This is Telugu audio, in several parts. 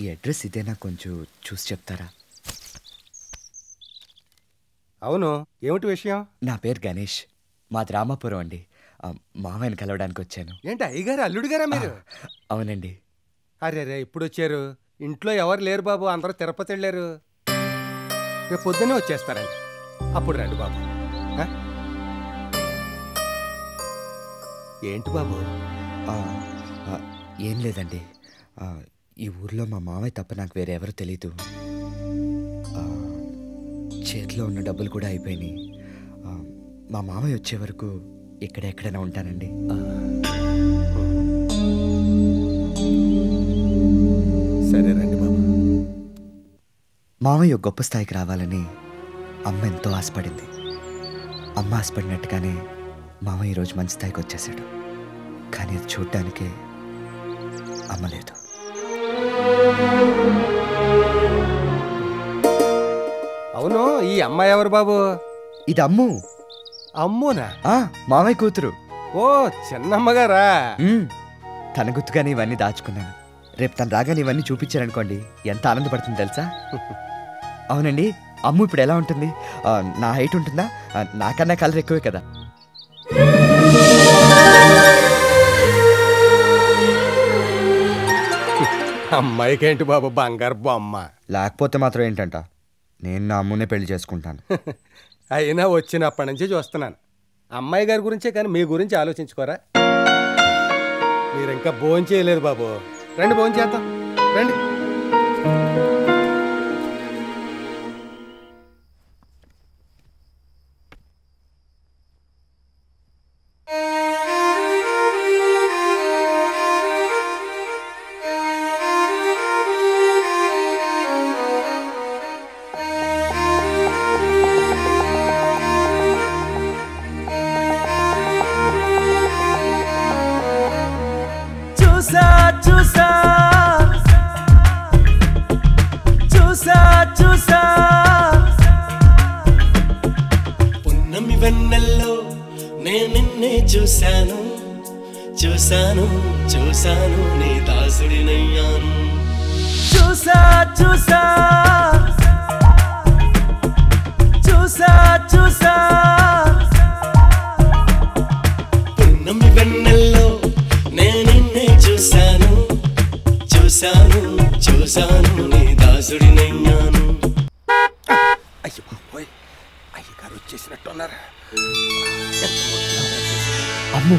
ఈ అడ్రస్ ఇదేనా, కొంచెం చూసి చెప్తారా? అవును, ఏమిటి విషయం? నా పేరు గణేష్, మాది రామాపురం అండి. మామయ్యని కలవడానికి వచ్చాను. ఏంటి అయ్యగారు అల్లుడు గారా మీరు? అవునండి. అరే ఇప్పుడు వచ్చారు? ఇంట్లో ఎవరు లేరు బాబు, అందరూ తిరుపతి వెళ్ళారు. రేపు పొద్దున్నే వచ్చేస్తారండి, అప్పుడు రండి బాబు. ఏంటి బాబు? ఏం లేదండి, ఈ ఊర్లో మా మామయ్య తప్ప నాకు వేరే ఎవరు తెలీదు. చేతిలో ఉన్న డబ్బులు కూడా అయిపోయినాయి. మా మామయ్య వచ్చే వరకు ఎక్కడెక్కడైనా ఉంటానండి. సరే రండి బాబు. మామయ్య గొప్ప స్థాయికి రావాలని అమ్మ ఎంతో ఆశపడింది. అమ్మ ఆశపడినట్టుగానే మామయ్య ఈరోజు మంచి స్థాయికి వచ్చేసాడు. కానీ అది చూడ్డానికే అమ్మ లేదు. అవును, ఈ అమ్మాయి ఎవరు బాబు? ఇది అమ్ము. అమ్మునా? మామయ్య కూతురు. ఓ, చిన్నమ్మగారా? తన గుర్తుగానే ఇవన్నీ దాచుకున్నాను. రేపు తను రాగానే ఇవన్నీ చూపించారనుకోండి, ఎంత ఆనందపడుతుంది తెలుసా? అవునండి, అమ్ము ఇప్పుడు ఎలా ఉంటుంది? నా హైట్ ఉంటుందా? నాకన్నా కలర్ ఎక్కువే కదా. అమ్మాయికి ఏంటి బాబు బంగారు బొమ్మ? లేకపోతే మాత్రం ఏంటంట, నేను నా అమ్మునే పెళ్లి చేసుకుంటాను. అయినా వచ్చినప్పటి నుంచి చూస్తున్నాను, అమ్మాయి గారి గురించే కానీ మీ గురించి ఆలోచించుకోరా? మీరు ఇంకా భోజనం చేయలేదు బాబు. రండి భోజనం చేద్దాం, రండి. చూశాను చూశాను చూశాను నీ దాసుడినయ్యాను. చూసా చూసా చూసా చూసా పున్నమి వెన్నెల్లో నేనిన్నే చూశాను చూశాను చూశాను నీ దాసుడినయ్యాను. అయ్యో బాబోయ్, అయ్యగారు వచ్చేసినట్టున్నారు. అమ్ము,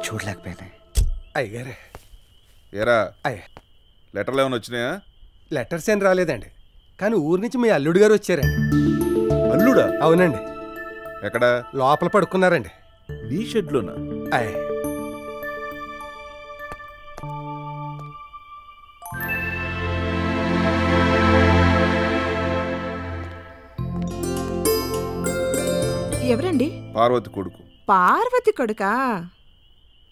చూడలేకపోయానే. అయ్యగారే. ఏరా, అయ్య, లెటర్లు ఏమైనా వచ్చినాయా? లెటర్స్ ఏం రాలేదండి, కానీ ఊరి నుంచి మీ అల్లుడు గారు వచ్చారండి. అల్లుడా? అవునండి. ఎక్కడ? లోపల పడుకున్నారండి. నీ షెడ్లోనా? అయ్య, ఎవరండి? పార్వతి కొడుకు. పార్వతి కొడుకా?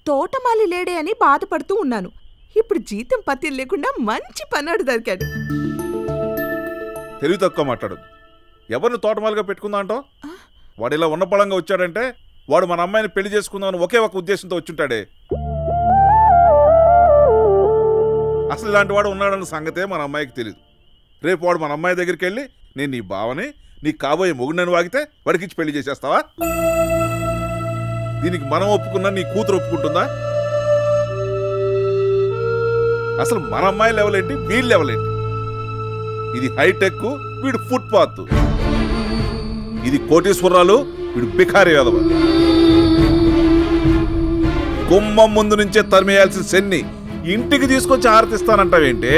తోటమాలి లేడే అని బాధపడుతూ ఉన్నాను. ఇప్పుడు జీతం పత్తి లేకుండా మంచి పన్నాడు దొరికాడు. తెలివి తక్కువ మాట్లాడదు. ఎవరిని తోటమాలిగా పెట్టుకుందా అంటావు? వాడు ఇలా ఉన్న పళంగా వచ్చాడంటే వాడు మన అమ్మాయిని పెళ్లి చేసుకుందామని ఒకే ఒక ఉద్దేశంతో వచ్చుంటాడే. అసలు ఇలాంటి వాడు ఉన్నాడన్న సంగతే మన అమ్మాయికి తెలియదు. రేపు వాడు మన అమ్మాయి దగ్గరికి వెళ్ళి నేను నీ బావని, నీకు కాబోయే మొగుడిని వాగితే వాడికి ఇచ్చి పెళ్లి చేసేస్తావా? దీనికి మనం ఒప్పుకున్నా నీ కూతురు ఒప్పుకుంటుందా? అసలు మన అమ్మాయి లెవెల్ ఏంటి, వీడి లెవెల్ ఏంటి? ఇది హైటెక్, వీడు ఫుట్పాత్. ఇది కోటీశ్వరాలు, వీడు బికారి యాదవ. గుమ్మం ముందు నుంచే తరిమేయాల్సిన శన్ని ఇంటికి తీసుకొచ్చి ఆరతిస్తానంటావేంటి?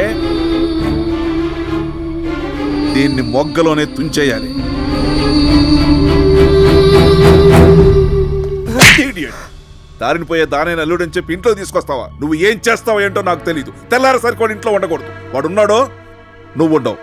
దీన్ని మొగ్గలోనే తుంచేయాలి. దారిని పోయే దానైన అల్లుడని చెప్పి ఇంట్లో తీసుకొస్తావా? నువ్వు ఏం చేస్తావో ఏంటో నాకు తెలీదు. తెల్లారసరికి వాడు ఇంట్లో ఉండకూడదు. వాడున్నాడో నువ్వు ఉండవు.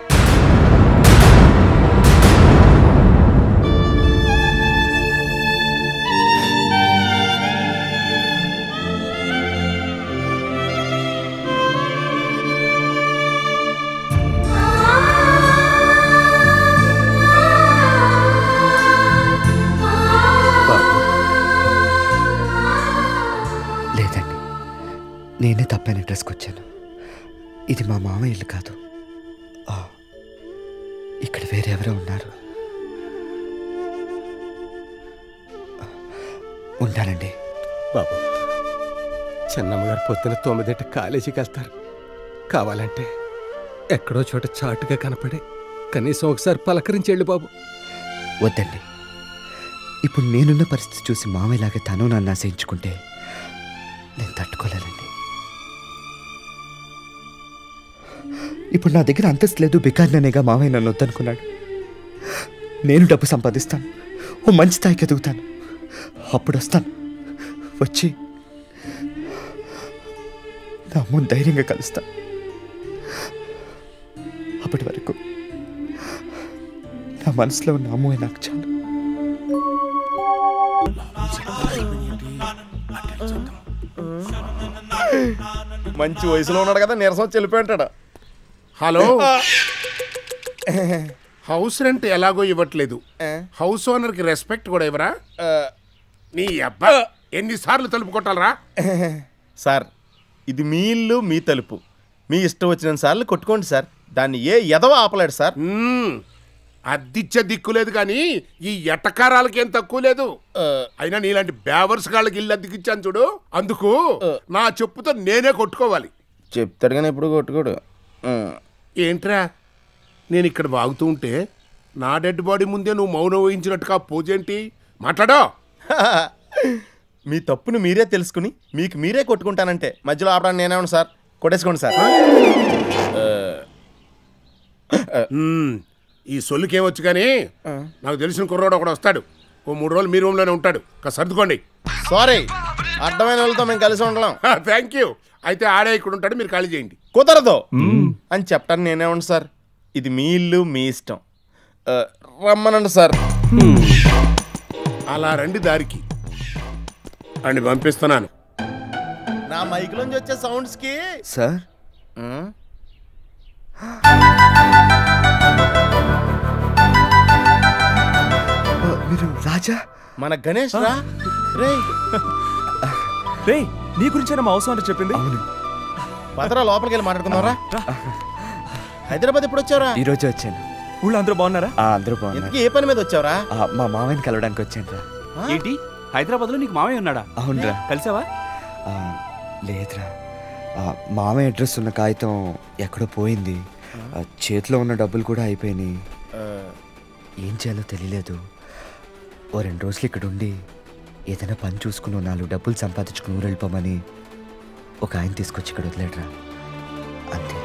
నేనే తప్పని అడ్రస్కి వచ్చాను. ఇది మా మామ ఇల్లు కాదు. ఇక్కడ వేరెవరో ఉన్నారు. ఉంటానండి. బాబు, చిన్నమ్మగారు పొద్దున 9 కాలేజీకి వెళ్తారు. కావాలంటే ఎక్కడో చోట చాటుగా కనపడే కనీసం ఒకసారి పలకరించి వెళ్ళు బాబు. వద్దండి. ఇప్పుడు నేనున్న పరిస్థితి చూసి మామయ్యలాగా తను నన్ను ఆశయించుకుంటే నేను తట్టుకోలేనండి. ఇప్పుడు నా దగ్గర అంతస్తు లేదు, బికారిననేగా మామయ్య నన్ను వద్దనుకున్నాడు. నేను డబ్బు సంపాదిస్తాను, ఓ మంచి స్థాయికి ఎదుగుతాను, అప్పుడు వస్తాను. వచ్చి నా అమ్మని ధైర్యంగా కలుస్తాను. అప్పటి వరకు నా మనసులో ఉన్న అమ్మాయి నాకు చాలు. మంచి వయసులో ఉన్నాడు కదా, నీరసం వచ్చి వెళ్ళిపోయింటాడు. హలో, హౌస్ రెంట్ ఎలాగో ఇవ్వట్లేదు, హౌస్ ఓనర్ కి రెస్పెక్ట్ కూడా ఇవ్వరా? నీ అబ్బా ఎన్నిసార్లు తలుపు కొట్టాలరా? సార్, ఇది మీ ఇల్లు, మీ తలుపు, మీ ఇష్టం వచ్చిన సార్లు కొట్టుకోండి సార్. దాన్ని ఏ ఎదవ ఆపలేడు సార్. అద్దిచ్చే దిక్కు లేదు కానీ ఈ ఎటకారాలకి ఏం తక్కువ లేదు. అయినా నీలాంటి బేవర్స్ గాళ్ళకి ఇల్లు అద్దెకిచ్చాను చూడు, అందుకు నా చెప్పుతో నేనే కొట్టుకోవాలి. చెప్తాడు కానీ ఎప్పుడు కొట్టుకోడు. ఏంట్రా, నేను ఇక్కడ వాగుతూ ఉంటే నా డెడ్ బాడీ ముందే నువ్వు మౌనం వహించినట్టుగా పోజేంటి? మాట్లాడో. మీ తప్పును మీరే తెలుసుకుని మీకు మీరే కొట్టుకుంటానంటే మధ్యలో ఆపడానికి నేనేమన్నా సార్? కొట్టేసుకోండి సార్. ఈ సొల్లుకేమొచ్చు కానీ నాకు తెలిసిన కుర్రోడు ఒకడు వస్తాడు, ఓ 3 రోజులు మీ రూమ్లోనే ఉంటాడు, సర్దుకోండి. సారీ, అర్థమైన వాళ్ళతో మేము కలిసి ఉండలేం. Thank you. అయితే ఆడే ఇక్కడ ఉంటాడు, మీరు ఖాళీ చేయండి. కుదరదు అని చెప్పడానికి నేనేమండి సార్? ఇది మీ ఇల్లు, మీ ఇష్టం, రమ్మనండి సార్. అలా రండి దారికి అని పంపిస్తున్నాను. నా మైక్లోంచి వచ్చే సౌండ్స్కి సార్, మీరు రాజా? మన గణేష్ రా. రే, నీ గురించేనా మా అవసరం అంటే చెప్పింది? అవును. పదరా, లోపలికి వెళ్ళి మాట్లాడుకుందాంరా. హైదరాబాద్ ఎప్పుడు వచ్చావురా? ఈ రోజు వచ్చాను. ఊళ్ళో అందరూ బాగున్నారా? అందరూ బాగున్నారు. ఇంతకీ ఏ పని మీద వచ్చావురా? మా మామయ్యని కలవడానికి వచ్చాను రా. ఏంటి, హైదరాబాద్ లో నీకు మామయ్య ఉన్నాడా? అవునరా. కలిసావా? లేదురా, మామయ్య అడ్రస్ ఉన్న కాగితం ఎక్కడో పోయింది. చేతిలో ఉన్న డబ్బులు కూడా అయిపోయినాయి. ఏం చేయాలో తెలియలేదు. ఓ 2 రోజులు ఇక్కడ ఉండి ఏదైనా పని చూసుకుని 4 డబ్బులు సంపాదించుకుని ఊరు వెళ్ళిపోమని ఒక ఆయన తీసుకొచ్చి ఇక్కడ వదిలేడరా. అంతే.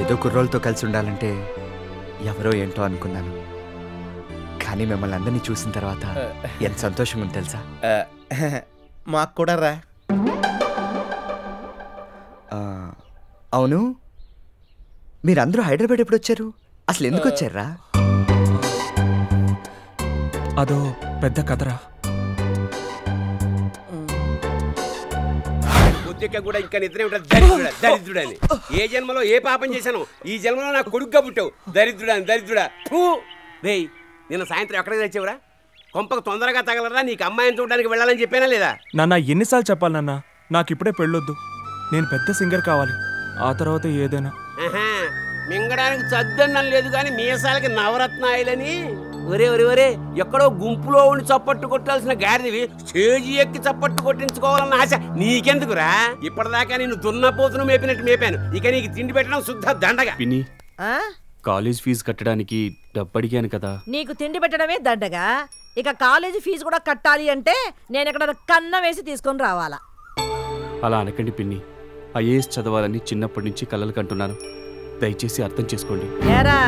ఏదో కుర్రోళ్ళతో కలిసి ఉండాలంటే ఎవరో ఏంటో అనుకున్నాను, కానీ మిమ్మల్ని అందరినీ చూసిన తర్వాత ఎంత సంతోషంగా ఉంది తెలుసా? మాకు కూడా రా. అవును, మీరందరూ హైదరాబాద్ ఎప్పుడు వచ్చారు? అసలు ఎందుకు వచ్చారా? అదో పెద్ద కథరా. కూడా ఇంకా నిద్రే ఉంటుంది. దరిద్రుడా దరిద్రుడని ఏ జన్మలో ఏ పాపం చేశాను, ఈ జన్మలో నాకు కొడుకుగా పుట్టావు. దరిద్రుడా దరిద్రుడా. రేయ్, నిన్న సాయంత్రం ఎక్కడికి తెచ్చావురా? కొంపకు తొందరగా తగలరా, నీకు అమ్మాయిని చూడడానికి వెళ్ళాలని చెప్పానా లేదా? నాన్న, ఎన్నిసార్లు చెప్పాలి నాన్న, నాకు ఇప్పుడే పెళ్ళొద్దు. నేను పెద్ద సింగర్ కావాలి, ఆ తర్వాత ఏదైనా. మింగడానికి చద్దన్నం లేదు కానీ మీసాలకి నవరత్నాయిలని. ఒరే ఒరే ఒరే, ఎక్కడో గుంపులో ఉండి చప్పట్టు కొట్టాల్సిన గాడివి స్టేజి ఎక్కి చప్పట్టు కొట్టించుకోవాలన్న ఆశ నీకెందుకురా? ఇప్పటిదాకా నేను దున్నపోతును మేపినట్టు మేపాను, ఇక నీకు తిండి పెట్టడం శుద్ధ దండగా. పిన్ని, కాలేజ్ ఫీజు కట్టడానికి డబ్బు అడిగాను కదా. నీకు తిండి పెట్టడమే దండగా, ఇక కాలేజీ ఫీజు కూడా కట్టాలి అంటే నేను ఎక్కడ కన్నం వేసి తీసుకొని రావాలా? అలా అనకండి పిన్ని, ఐఏఎస్ చదవాలని చిన్నప్పటి నుంచి కలలు కంటున్నాను, దయచేసి అర్థం చేసుకోండి. ఏరా,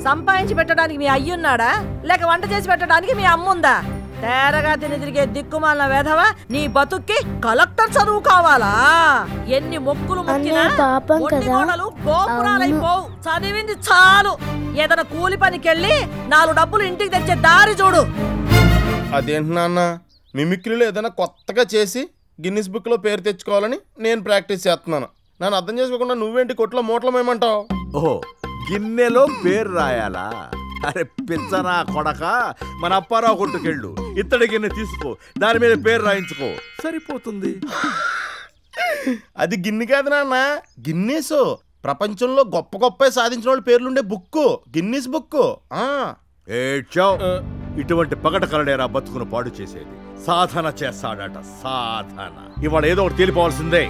సంపాదించి పెట్టడానికి మీ అయ్యున్నాడా, లేక వంట చేసి పెట్టడానికి మీ అమ్ముందా? తేరగా తిని తిరిగే దిక్కుమాలిన వేధవా, నీ బతుక్కి కలెక్టర్ చదువు కావాలా? ఎన్ని మొక్కులు మొక్కినా గోడలు గోపురాలైపోవు. చదివింది చాలు, ఏదైనా కూలి పనికెళ్ళి 4 డబ్బులు ఇంటికి తెచ్చే దారి చూడు. అదేంటి నాన్న, మిమిక్రీలో ఏదైనా కొత్తగా చేసి గిన్నిస్ బుక్లో పేరు తెచ్చుకోవాలని నేను ప్రాక్టీస్ చేస్తున్నాను. నన్ను అర్థం చేసుకోకుండా నువ్వేంటి కొట్లో మూటలమేమంటావు? ఓహో, గిన్నెలో పేరు రాయాలా? అరే పిచ్చనా కొడక, మన అప్పారావు కొట్టుకెళ్ళు, ఇత్తడి గిన్నె తీసుకో, దాని మీద పేరు రాయించుకో, సరిపోతుంది. అది గిన్నె కాదు నాన్న, గిన్నెస్. ప్రపంచంలో గొప్ప గొప్ప సాధించిన వాళ్ళ పేర్లుండే బుక్, గిన్నెస్ బుక్. ఇటువంటి పగట కలడేరా బతుకును పాడు చేసేది. సాధన చేస్తాడట, సాధన. ఇవాళ ఏదో ఒకటి తేలిపోవాల్సిందే.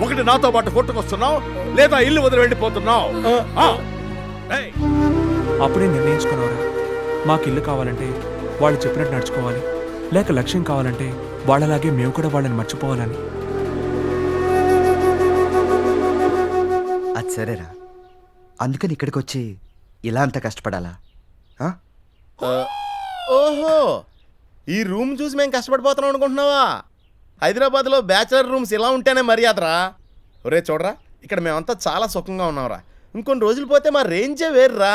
ఒకటి నాతో పాటు కొట్టుకొస్తున్నావు, లేదా ఇల్లు వదిలి వెళ్ళిపోతున్నావు. అప్పుడే నిర్ణయించుకున్నారా, మాకు ఇల్లు కావాలంటే వాళ్ళు చెప్పినట్టు నడుచుకోవాలి, లేక లక్ష్యం కావాలంటే వాళ్ళలాగే మేము కూడా వాళ్ళని మర్చిపోవాలని. అది సరేరా, అందుకని ఇక్కడికి వచ్చి ఇలా అంత కష్టపడాలా? ఓహో, ఈ రూమ్ చూసి మేము కష్టపడిపోతున్నాం అనుకుంటున్నావా? హైదరాబాద్లో బ్యాచిలర్ రూమ్స్ ఇలా ఉంటేనే మర్యాదరా. ఒరే చూడరా, ఇక్కడ మేమంతా చాలా సుఖంగా ఉన్నాంరా. ఇంకొన్ని రోజులు పోతే మా రేంజే వేర్రా.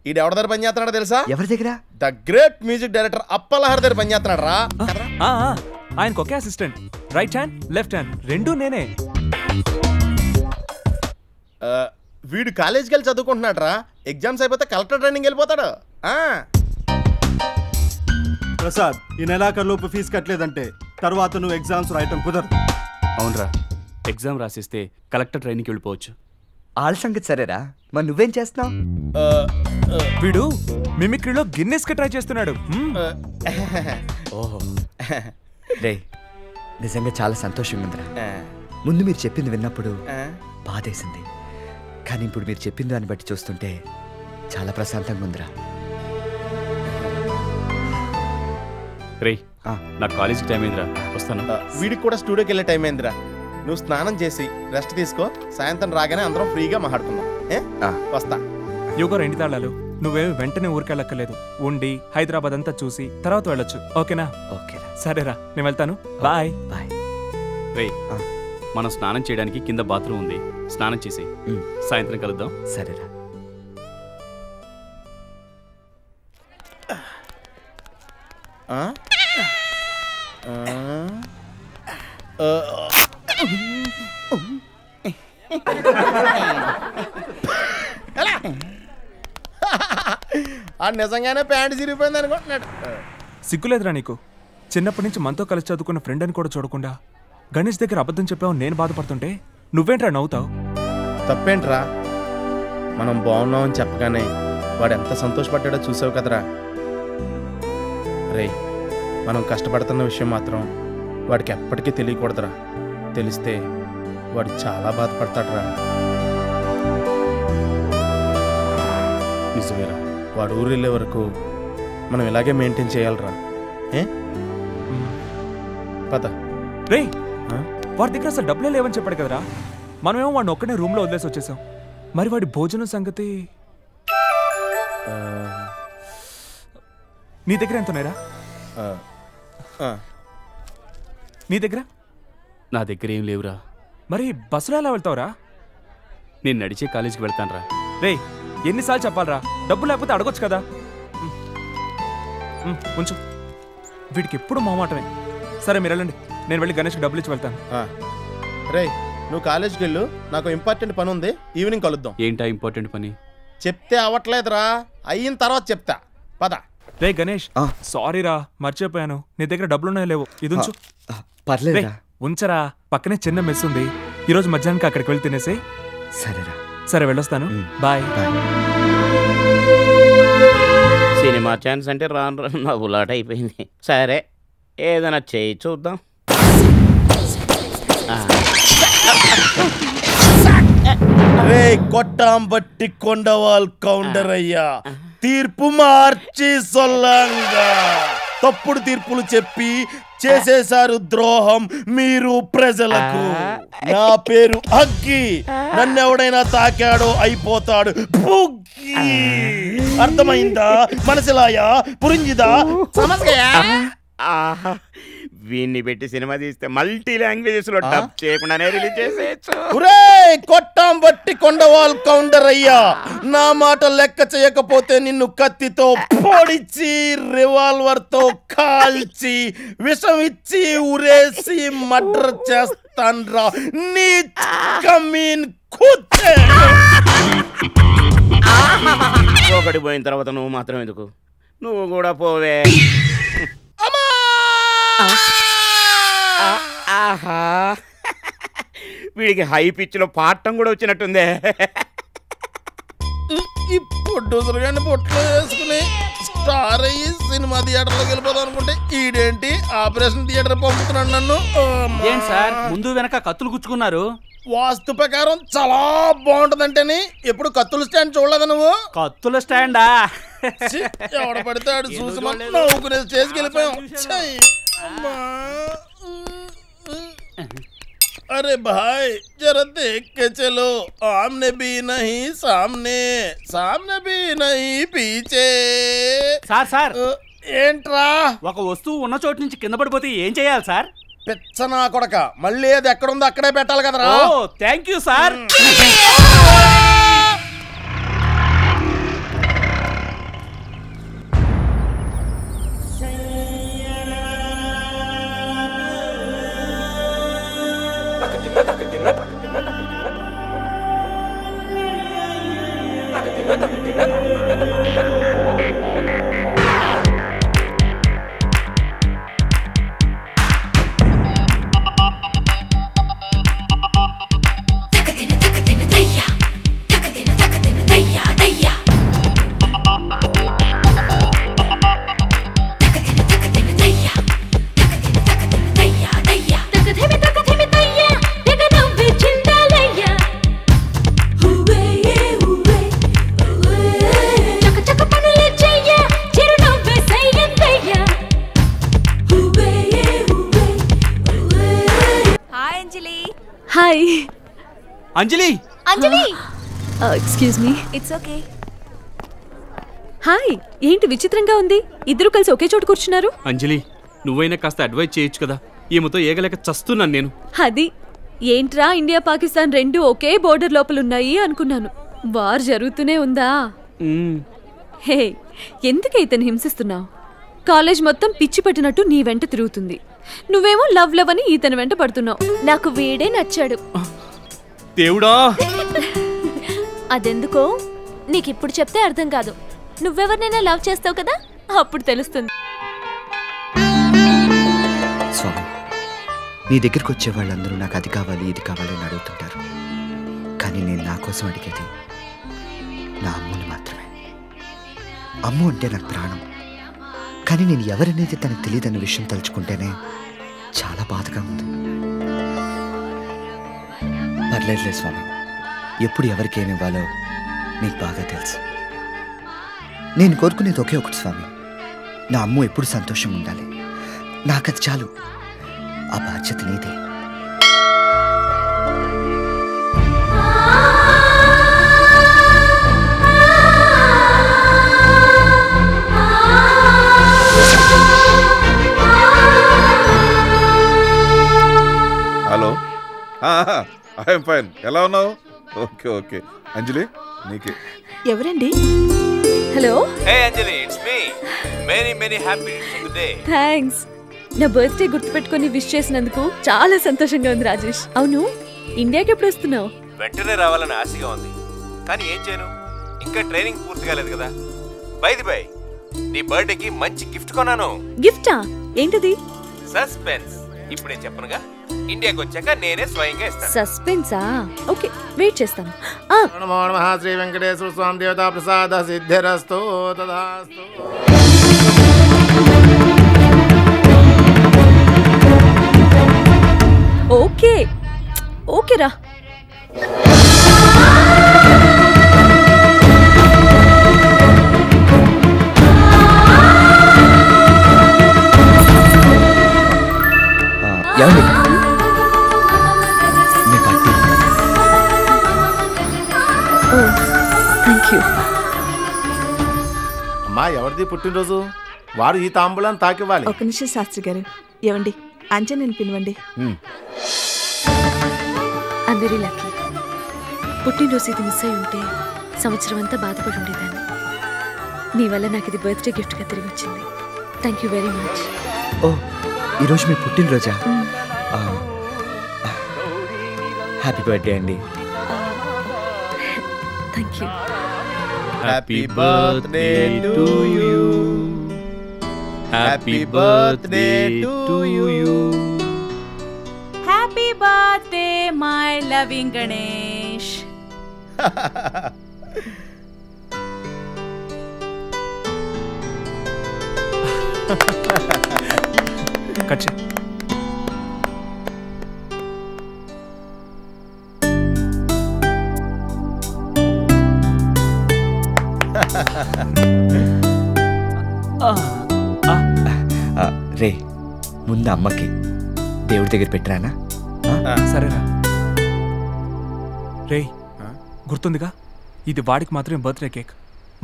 ఈడు ఎవరి దగ్గర పని చేస్తున్నాడో తెలుసా? ఎవరి దగ్గర? ద గ్రేట్ మ్యూజిక్ డైరెక్టర్ అప్పలహర్ దగ్గర పని చేస్తున్నాడు రా. ఆయనకు ఒకే assistant, right hand left hand రెండూ నేనే. వీడు కాలేజీకి వెళ్ళి చదువుకుంటున్నాడు రా. ఎగ్జామ్స్ అయిపోతే కలెక్టర్ ట్రైనింగ్ వెళ్ళిపోతాడు. ప్రసాద్, ఈ నెలాఖరులోపు ఫీజు కట్టలేదంటే తర్వాత నువ్వు ఎగ్జామ్స్ రాయటం కుదరదు. అవునరా, ఎగ్జామ్ రాసిస్తే కలెక్టర్ ట్రైనింగ్కి వెళ్ళిపోవచ్చు. ఆళ్ళ సంగతి సరేరా, మరి నువ్వేం చేస్తున్నావు? వీడు మిమిక్రీలో గిన్నెస్ కి ట్రై చేస్తున్నాడు. ఓహో రే, నిజంగా చాలా సంతోషంగా ఉందిరా. ముందు మీరు చెప్పింది విన్నప్పుడు బాధేసింది, కానీ ఇప్పుడు మీరు చెప్పిన దాన్ని బట్టి చూస్తుంటే చాలా ప్రశాంతంగా ఉందిరా. రే, నా కాలేజీకి టైం అయిందిరా, వస్తాను. వీడికి కూడా స్టూడియోకి వెళ్ళే టైం అయిందిరా. నువ్వు స్నానం చేసి రెస్ట్ తీసుకో, సాయంత్రం రాగానే అందరం ఫ్రీగా మాట్లాడుకుందాం. వస్తా. యోగర్ ఎండి తాళాలు, నువ్వేమి వెంటనే ఊరికెళ్ళక్కర్లేదు. ఉండి హైదరాబాద్ అంతా చూసి తర్వాత వెళ్ళొచ్చు, ఓకేనా? ఓకే సరేరా, నేను వెళ్తాను. Bye bye. రే, మనం స్నానం చేయడానికి కింద బాత్రూమ్ ఉంది, స్నానం చేసి సాయంత్రం కలుద్దాం. సరేరా. నిజంగానే ప్యాంటు చిరిగిపోయింది అనుకుంటున్నాడు. సిగ్గులేదురా నీకు? చిన్నప్పటి నుంచి మనతో కలిసి చదువుకున్న ఫ్రెండ్ అని కూడా చూడకుండా గణేష్ దగ్గర అబద్ధం చెప్పావు నేను బాధపడుతుంటే నువ్వేంట్రా నవ్వుతావు? తప్పేంట్రా, మనం బాగున్నామని చెప్పగానే వాడు ఎంత సంతోషపడ్డాడో చూసావు కదరా. రే, మనం కష్టపడుతున్న విషయం మాత్రం వాడికి ఎప్పటికీ తెలియకూడదురా. తెలిస్తే వాడు చాలా బాధపడతాడురా. నిజమేరా, వాడు ఊరు వెళ్ళే వరకు మనం ఇలాగే మెయింటైన్ చేయాలరా. పద. రే, వాడి దగ్గర అసలు డబ్బులే లేవని చెప్పాడు కదరా. మనమేమో వాడిని ఒక్కడే రూమ్లో వదిలేసి వచ్చేసాం. మరి వాడి భోజనం సంగతి నీ దగ్గర ఎంత ఉన్నాయిరా? నీ దగ్గర? నా దగ్గర ఏం లేవురా. మరి బస్సులో ఎలా వెళ్తావురా? నేను నడిచే కాలేజీకి వెళ్తాను రా. రే, ఎన్నిసార్లు చెప్పాలరా, డబ్బు లేకపోతే అడగొచ్చు కదా. కొంచెం వీడికి ఎప్పుడు మొహమాటమే. సరే మీరు వెళ్ళండి, నేను వెళ్ళి గణేష్కి డబ్బులు ఇచ్చి వెళ్తాను. రే, నువ్వు కాలేజీకి వెళ్ళు, నాకు ఇంపార్టెంట్ పని ఉంది, ఈవినింగ్ కలుద్దాం. ఏంటా ఇంపార్టెంట్ పని? చెప్తే అవ్వట్లేదురా, అయిన తర్వాత చెప్తా. పద. రే గణేష్, సారీరా మర్చిపోయాను. నీ దగ్గర డబ్బులున్నాయో లేవు, ఇది ఉంచు. పర్లేదు, ఉంచరా, పక్కనే చిన్న మెస్ ఉంది, ఈరోజు మధ్యాహ్నానికి అక్కడికి వెళ్ళి తినేసి. సరేరా. సరే వెళ్ళొస్తాను, బాయ్. సినిమా ఛాన్స్ అంటే రాను రాను నవ్వులాట అయిపోయింది. సరే ఏదైనా చేయి చూద్దాం. రే, కొట్టాం బట్టి కొండవాల్ కౌంటర్ అయ్యా, తీర్పు మార్చి సొల్లంగా. తప్పుడు తీర్పులు చెప్పి చేసేశారు ద్రోహం మీరు ప్రజలకు. నా పేరు అగ్గి, నన్నెవడైనా తాకాడో అయిపోతాడు బుగ్గి. అర్థమైందా? మనసులాయా పురింజిదా సమస్యయా? వీన్ని పెట్టి సినిమా తీస్తే మల్టీ లాంగ్వేజెస్ లో డబ్ చేయకుండానే రిలీజ్ చేసేయచ్చు. కొట్టాం బట్టి కొండవాల్ కౌంటర్ అయ్యా, నా మాట లెక్క చేయకపోతే నిన్ను కత్తితో పొడిచి రివాల్వర్ తో కాల్చి విషం ఇచ్చి ఉరేసి మర్డర్ చేస్తాన్రా నీ కమీన్ కుత్తే. ఒకటి పోయిన తర్వాత నువ్వు మాత్రం ఎందుకు, నువ్వు కూడా పోవే. ఆహా, వీడికి హై పిచ్లో పాడటం కూడా వచ్చినట్టుందే. ఈ ప్రొడ్యూసర్ గారిని పొట్లో వేసుకుని స్టార్ అయ్యి సినిమా థియేటర్లోకి వెళ్ళిపోదాం అనుకుంటే ఈడేంటి ఆపరేషన్ థియేటర్ పంపుతున్నాడు నన్ను. ఏంటి సార్ ముందు వెనక కత్తులు గుచ్చుకున్నారు? వాస్తు ప్రకారం చాలా బాగుంటదంటేని ఎప్పుడు కత్తుల స్టాండ్ చూడలేదు నువ్వు? కత్తుల స్టాండా? ఎవడ పడితే ఆడు చూసి నవ్వుకునే స్టేజ్కి వెళ్ళిపోయాం. अरे भाई जरा देख के चलो, आमने भी नहीं सामने, सामने भी नहीं पीछे. సార్ సార్ ఏంట్రా? ఒక వస్తువు ఉన్న చోటు నుంచి కింద పడిపోతే ఏం చేయాలి సార్? పిచ్చనా కొడక, మళ్ళీ అది ఎక్కడుందో అక్కడే పెట్టాలి కదరా. Oh thank you sir. Hi Anjali. Anjali excuse me. It's okay. Hi, ఏంటి విచిత్రంగా ఉంది, ఇద్దరు కలిసి ఒకే చోటు కూర్చున్నారు? అంజలి, నువ్వైనా కాస్త అడ్వైజ్ చేయొచ్చు కదా, ఈమెతో ఏగలేక చస్తున్నాను నేను. అది ఏంట్రా, ఇండియా పాకిస్తాన్ రెండు ఒకే బోర్డర్ లోపల ఉన్నాయి అనుకున్నాను. వార్ జరుగుతూనే ఉందా? హే, ఎందుకైతే హింసిస్తున్నావు? కాలేజ్ మొత్తం పిచ్చి పట్టినట్టు నీ వెంట తిరుగుతుంది. నువ్వేమో లవ్ లవ్ అని ఈతని వెంట పడుతున్నావు. నాకు వీడే నచ్చాడు. దేవుడా, అదెందుకో నీకిప్పుడు చెప్తే అర్థం కాదు. నువ్వెవరినైనా లవ్ చేస్తావు కదా, అప్పుడు తెలుస్తుంది. స్వామి, నీ దగ్గరికి వచ్చే వాళ్ళందరూ నాకు అది కావాలి ఇది కావాలి అని అడుగుతుంటారు. కానీ నేను నా కోసం అడిగేది నా అమ్ముని మాత్రమే. అమ్ము అంటే నాకు ప్రాణం. కానీ నేను ఎవరనేది తనకు తెలియదన్న విషయం తలుచుకుంటేనే చాలా బాధగా ఉంది. పర్లేదులే స్వామి, ఎప్పుడు ఎవరికి ఏమి ఇవ్వాలో నీకు బాగా తెలుసు. నేను కోరుకునేది ఒకే ఒకటి స్వామి, నా అమ్ము ఎప్పుడు సంతోషంగా ఉండాలి. నాకది చాలు. ఆ బాధ్యత నీదే. Hello, I'm fine. ఎలా ఉన్నావు? Okay okay. అంజలి, నీకే. ఎవరండి? Hello. Hey Anjali, it's me. Many many happy returns of the day. Thanks. నా బర్త్డే గుర్తుపెట్టుకొని విష్ చేసినందుకు చాలా సంతోషంగా ఉంది రాజేష్. అవును, ఇండియాకి ఎప్పుడు వస్తున్నావు? వెంటనే రావాలని ఆశగా ఉంది, కానీ ఏం చేయను, ఇంకా ట్రైనింగ్ పూర్తి కాలేదు కదా. బై ది బై, నీ బర్త్డేకి మంచి గిఫ్ట్ కొన్నాను. గిఫ్టా? ఏంటది? సస్పెన్స్. ఇప్పుడే చెప్పనుగా, ఇండియాకి వచ్చాక నేనే స్వయంగా ఇస్తాను. సస్పెన్సా? ఓకే, వెయిట్ చేస్తాను. నమో నమః శ్రీ వెంకటేశ్వర స్వామి దేవతా ప్రసాద సిద్ధిరస్తు తదాస్తు. ఓకే ఓకే రా. ఏమండి, అమ్మా, ఎవరిది పుట్టినరోజు? వారు ఈ తాంబూలాన్ని తాకివ్వాలి. ఒక నిమిషం శాస్త్రి గారు. ఏవండి, అంజనని పిలవండి. అందరి లక్కీ. పుట్టినరోజు ఇది మిస్ అయి ఉంటే సంవత్సరం అంతా బాధపడి ఉండేదాన్ని. నీ వల్ల నాకు ఇది బర్త్డే గిఫ్ట్గా తిరిగి వచ్చింది. Thank you very much. Oh, ఈరోజు మీ పుట్టినరోజా? హ్యాపీ బర్త్డే అండి. Thank you. Happy birthday to you, happy birthday to you, happy birthday my loving Ganesh. Cut చేయి. రే ముందు అమ్మకి దేవుడి దగ్గర పెట్టరానా? సరేరా. రేయ్ గుర్తుందిగా, ఇది వాడికి మాత్రమే బర్త్డే కేక్.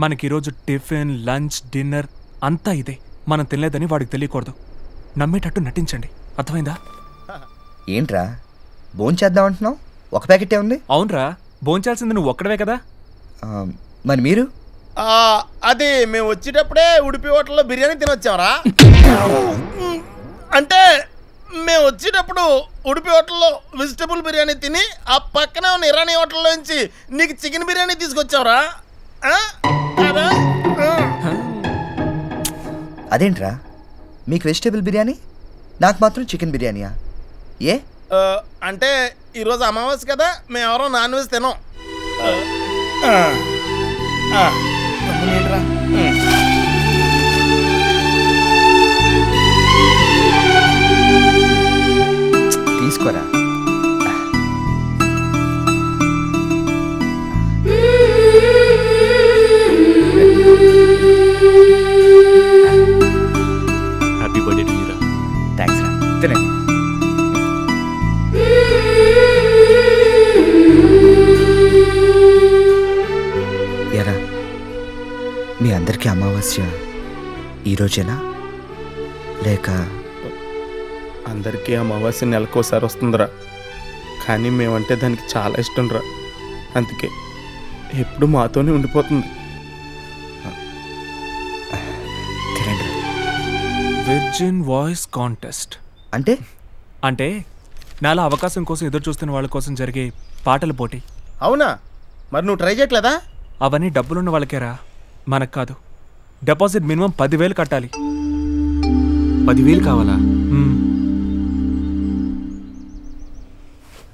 మనకి ఈరోజు టిఫిన్, లంచ్, డిన్నర్ అంతా ఇదే. మనం తినలేదని వాడికి తెలియకూడదు. నమ్మేటట్టు నటించండి, అర్థమైందా? ఏంట్రా భోంచేద్దాం అంటున్నావు? ఒక ప్యాకెటే ఉంది. అవునరా, భోంచాల్సింది నువ్వు ఒక్కడవే కదా. మరి మీరు? అదే మేము వచ్చేటప్పుడే ఉడిపి హోటల్లో బిర్యానీ తినొచ్చామరా. అంటే మేము వచ్చేటప్పుడు ఉడిపి హోటల్లో వెజిటబుల్ బిర్యానీ తిని ఆ పక్కనే ఉన్న ఇరానీ హోటల్లో నుంచి నీకు చికెన్ బిర్యానీ తీసుకొచ్చావరా. అదేంట్రా మీకు వెజిటేబుల్ బిర్యానీ, నాకు మాత్రం చికెన్ బిర్యానీయా? ఏ అంటే ఈరోజు అమావాస్య కదా, మేము ఎవరో నాన్ వెజ్ తినాం. తీసుకోరా. హ్యాపీ బర్త్డే టు మీరా. థ్యాంక్స్ రా, తినండి. ఎరా మీ అందరికీ అమావాస్య ఈరోజేనా లేక? అందరికీ అమావాస్య నెలకోసారి వస్తుందిరా, కానీ మేమంటే దానికి చాలా ఇష్టం రా. అందుకే ఎప్పుడు మాతోనే ఉండిపోతుంది. విర్జిన్ వాయిస్ కాంటెస్ట్ అంటే అంటే నాలా అవకాశం కోసం ఎదురు చూస్తున్న వాళ్ళ కోసం జరిగే పాటల పోటీ. అవునా? మరి నువ్వు ట్రై చేయట్లేదా? అవన్నీ డబ్బులున్న వాళ్ళకేరా, మనకు కాదు. డిపాజిట్ మినిమం 10,000 కట్టాలి. 10,000 కావాలా?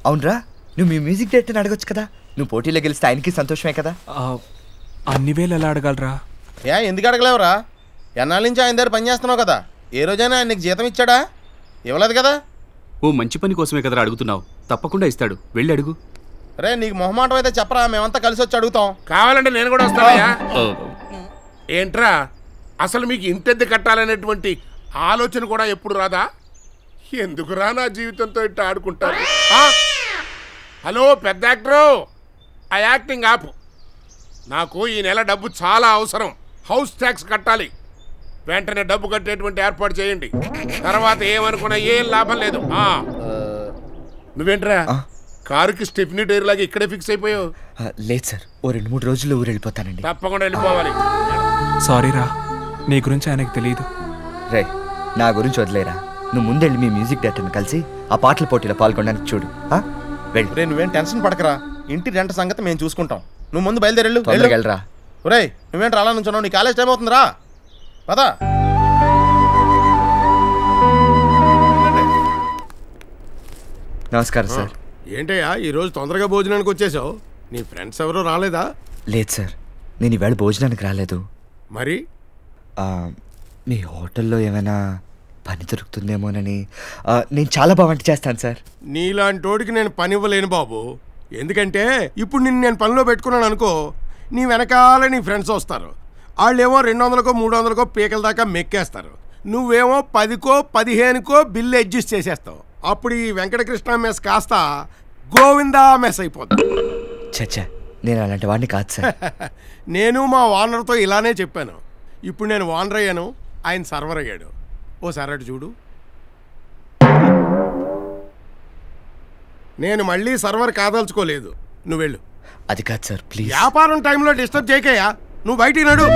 అవునరా, నువ్వు మీ మ్యూజిక్ డైరెక్టర్ని అడగొచ్చు కదా. నువ్వు పోటీలో గెలిస్తే ఆయనకి సంతోషమే కదా. అన్ని వేలు ఎలా అడగలరా? ఎందుకు అడగలేవురా? ఎన్నాళ్ళ నుంచి ఆయన దగ్గర పని చేస్తున్నావు కదా, ఏ రోజైనా ఆయన నీకు జీతం ఇచ్చాడా? ఇవ్వలేదు కదా. ఓ మంచి పని కోసమే కదరా అడుగుతున్నావు, తప్పకుండా ఇస్తాడు, వెళ్ళి అడుగు. రే నీకు మొహమాటం అయితే చెప్పరా, మేమంతా కలిసి వచ్చి అడుగుతాం. కావాలంటే నేను కూడా వస్తానయ్యా. ఏంట్రా అసలు మీకు ఇంటెద్దు కట్టాలనేటువంటి ఆలోచన కూడా ఎప్పుడు రాదా? ఎందుకురా నా జీవితంతో ఇట్లా ఆడుకుంటారు? హలో పెద్ద యాక్టరు, ఆ యాక్టింగ్ ఆపు. నాకు ఈ నెల డబ్బు చాలా అవసరం. హౌస్ ట్యాక్స్ కట్టాలి. వెంటనే డబ్బు కట్టేటువంటి ఏర్పాటు చేయండి. తర్వాత ఏమనుకున్నా ఏం లాభం లేదు. నువ్వేంట్రా కారుకి స్టెఫ్నీ టైర్ లాగా ఇక్కడే ఫిక్స్ అయిపోయావు? లేదు సార్, ఓ 2-3 రోజుల్లో ఊరు వెళ్ళిపోతానండి. తప్పకుండా వెళ్ళిపోవాలి. సారీరా, నీ గురించి ఆయనకు తెలియదు. రే నా గురించి వదిలేరా, నువ్వు ముందెళ్ళి మీ మ్యూజిక్ డైరెక్టర్ని కలిసి ఆ పాటల పోటీలో పాల్గొనడానికి చూడు. వెళ్ళి. రే నువ్వేం టెన్షన్ పడకరా, ఇంటి రెంట సంగతి మేము చూసుకుంటాం. నువ్వు ముందు బయలుదేరెళ్ళు. వెళ్ళరా. రే నువ్వేంటి అలా నుంచున్నావు? నీ కాలేజ్ టైం అవుతుందిరా, పదా. నమస్కారం సార్. ఏంటయ్యా ఈరోజు తొందరగా భోజనానికి వచ్చేసావు? నీ ఫ్రెండ్స్ ఎవరో రాలేదా? లేదు సార్, నేను ఈవేళ భోజనానికి రాలేదు. మరి మీ హోటల్లో ఏమైనా పని దొరుకుతుందేమోనని. నేను చాలా బాగా వంట చేస్తాను సార్. నీలాంటి వాడికి నేను పని ఇవ్వలేను బాబు. ఎందుకంటే ఇప్పుడు నేను పనిలో పెట్టుకున్నాను అనుకో, నీ వెనకాల నీ ఫ్రెండ్స్ వస్తారు. వాళ్ళేమో 200కో 300కో పీకల దాకా మెక్కేస్తారు. నువ్వేమో 10కో 15కో బిల్లు అడ్జస్ట్ చేసేస్తావు. అప్పుడు ఈ వెంకటకృష్ణ మెస్ కాస్త గోవిందా మెస్ అయిపోతుంది. చచ్చా, నేను అలాంటి వాడిని కాదు సార్. నేను మా ఓనర్తో ఇలానే చెప్పాను. ఇప్పుడు నేను ఓనర్ అయ్యాను, ఆయన సర్వర్ అయ్యాడు. ఓసారి అటు చూడు. నేను మళ్ళీ సర్వర్ కాదలుచుకోలేదు, నువ్వు వెళ్ళు. అది కాదు సార్, ప్లీజ్. వ్యాపారం టైంలో డిస్టర్బ్ చేయకయ్యా. నువ్వు బయటికి నడు.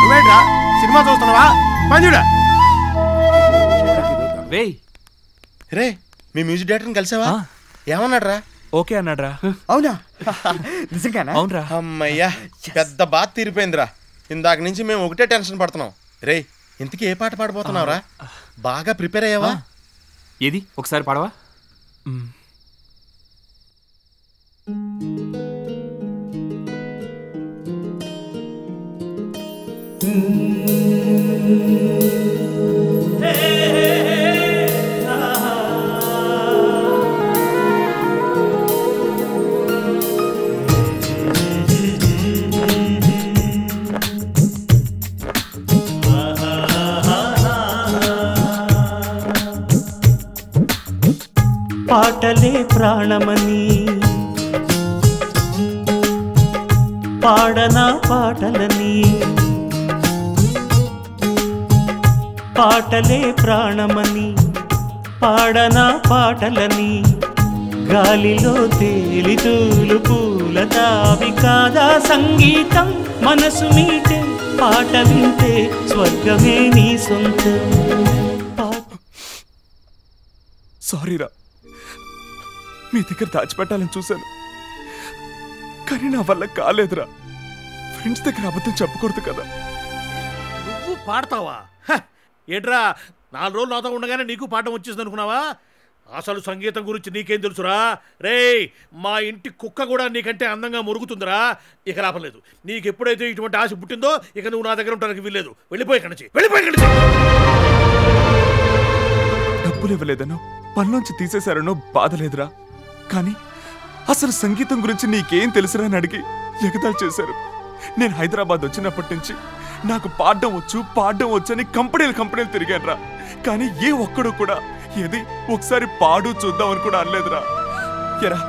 నువ్వేంట్రా సినిమా చూస్తున్నావా? పంజుడా. రే మీ మ్యూజిక్ డైరెక్టర్ని కలిసావా? ఏమన్నాడు రా? ఓకే అన్నాడ్రా. అవునా? నిజంగానా? అవునరా. అమ్మయ్యా, పెద్ద బాధ తీరిపోయిందిరా. ఇందాక నుంచి మేము ఒకటే టెన్షన్ పడుతున్నాం. రేయ్, ఇంతకీ ఏ పాట పాడబోతున్నావురా? బాగా ప్రిపేర్ అయ్యావా? ఏది ఒకసారి పాడవా? పాటలే ప్రాణమని పాడనా పాటలని, పాటలే ప్రాణమని పాడనా పాటలని, గాలిలో తేలితూలు పూల తావి కాదా సంగీతం, మనసు మీటే పాట వింటే స్వర్గమే నీ సొంతం. సారీరా, మీ దగ్గర దాచిపెట్టాలని చూశాను, కానీ నా వల్ల కాలేదురా. ఫ్రెండ్స్ దగ్గర అబద్ధం చెప్పకూడదు కదా. నువ్వు పాడతావా? ఏంట్రా, 4 రోజులు నాతో ఉండగానే నీకు పాఠం వచ్చేసింది అనుకున్నావా? అసలు సంగీతం గురించి నీకేం తెలుసురా? రేయ్, మా ఇంటి కుక్క కూడా నీకంటే అందంగా మురుగుతుందిరా. ఇక లాభలేదు. నీకు ఎప్పుడైతే ఇటువంటి ఆశ పుట్టిందో ఇక నువ్వు నా దగ్గర ఉండడానికి వీల్లేదు. వెళ్ళిపోయి ఇక్కడి నుంచి, వెళ్ళిపోయి ఇక్కడి నుంచి. డబ్బులు ఇవ్వలేదనో, పనిలోంచి తీసేశారనో బాధ లేదురా. కానీ అసలు సంగీతం గురించి నీకేం తెలుసురా అని అడిగి ఎగతాళి చేశారు. నేను హైదరాబాద్ వచ్చినప్పటి నుంచి నాకు పాడడం వచ్చు అని కంపెనీలు తిరిగాను రా. కానీ ఏ ఒక్కడు కూడా ఏది ఒకసారి పాడు చూద్దామని కూడా అనలేదురా. ఎరా,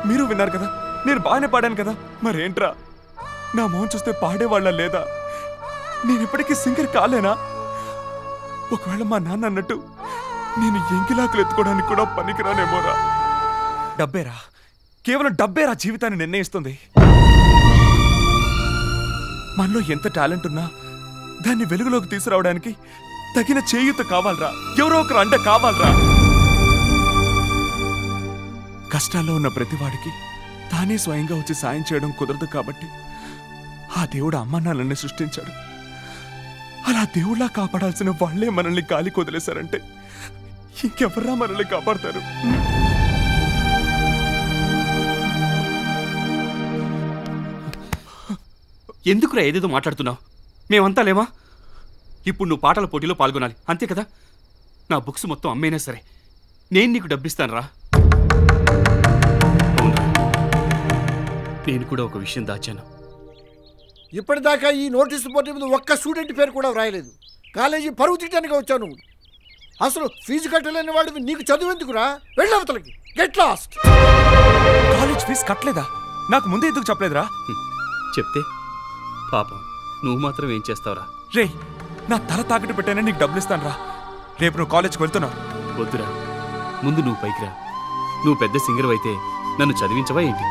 మీరు విన్నారు కదా, నేను బాగానే పాడాను కదా. మరేంట్రా, నా మొహం చూస్తే పాడేవాళ్ళ లేదా? నేను ఇప్పటికీ సింగర్ కాలేనా? ఒకవేళ మా నాన్న అన్నట్టు నేను ఎంగిలాకులు ఎత్తుకోవడానికి కూడా పనికిరానేమోరా. డబ్బేరా, కేవలం డబ్బేరా జీవితాన్ని నిర్ణయిస్తుంది. మనలో ఎంత టాలెంట్ ఉన్నా దాన్ని వెలుగులోకి తీసుకురావడానికి తగిన చేయూత కావాలరా. ఎవరో ఒకరు అండ కావాలరా. కష్టాల్లో ఉన్న ప్రతివాడికి తానే స్వయంగా వచ్చి సాయం చేయడం కుదరదు. కాబట్టి ఆ దేవుడు అమ్మానాన్నని సృష్టించాడు. అలా దేవుళ్ళా కాపాడాల్సిన వాళ్లే మనల్ని గాలికి వదిలేశారంటే ఇంకెవర్రా మనల్ని కాపాడతారు? ఎందుకురా ఏదేదో మాట్లాడుతున్నావు? మేమంతా లేమా? ఇప్పుడు నువ్వు పాటల పోటీలో పాల్గొనాలి, అంతే కదా? నా బుక్స్ మొత్తం అమ్మేనా సరే నేను నీకు డబ్బిస్తాను రా. నేను కూడా ఒక విషయం దాచాను. ఇప్పటిదాకా ఈ నోటీసు బోర్డు మీద ఒక్క స్టూడెంట్ పేరు కూడా వ్రాయలేదు. కాలేజీ పరువు తీయడానికి వచ్చాను. అసలు ఫీజు కట్టలేని వాడివి నీకు చదువు ఎందుకురా? వెళ్ళవతలకి, గెట్ లాస్ట్. కాలేజ్ ఫీజు కట్టలేదా? నాకు ముందే ఎందుకు చెప్పలేదురా? చెప్తే పాపం నువ్వు మాత్రం ఏం చేస్తావురా? రే, నా తల తాకట్టు పెట్టానే నీకు డబ్బులు ఇస్తాను రా. రేపు నువ్వు కాలేజ్కి వెళ్తున్నావు. వద్దురా, ముందు నువ్వు పైకి రా. నువ్వు పెద్ద సింగర్ అయితే నన్ను చదివించవా ఏంటి?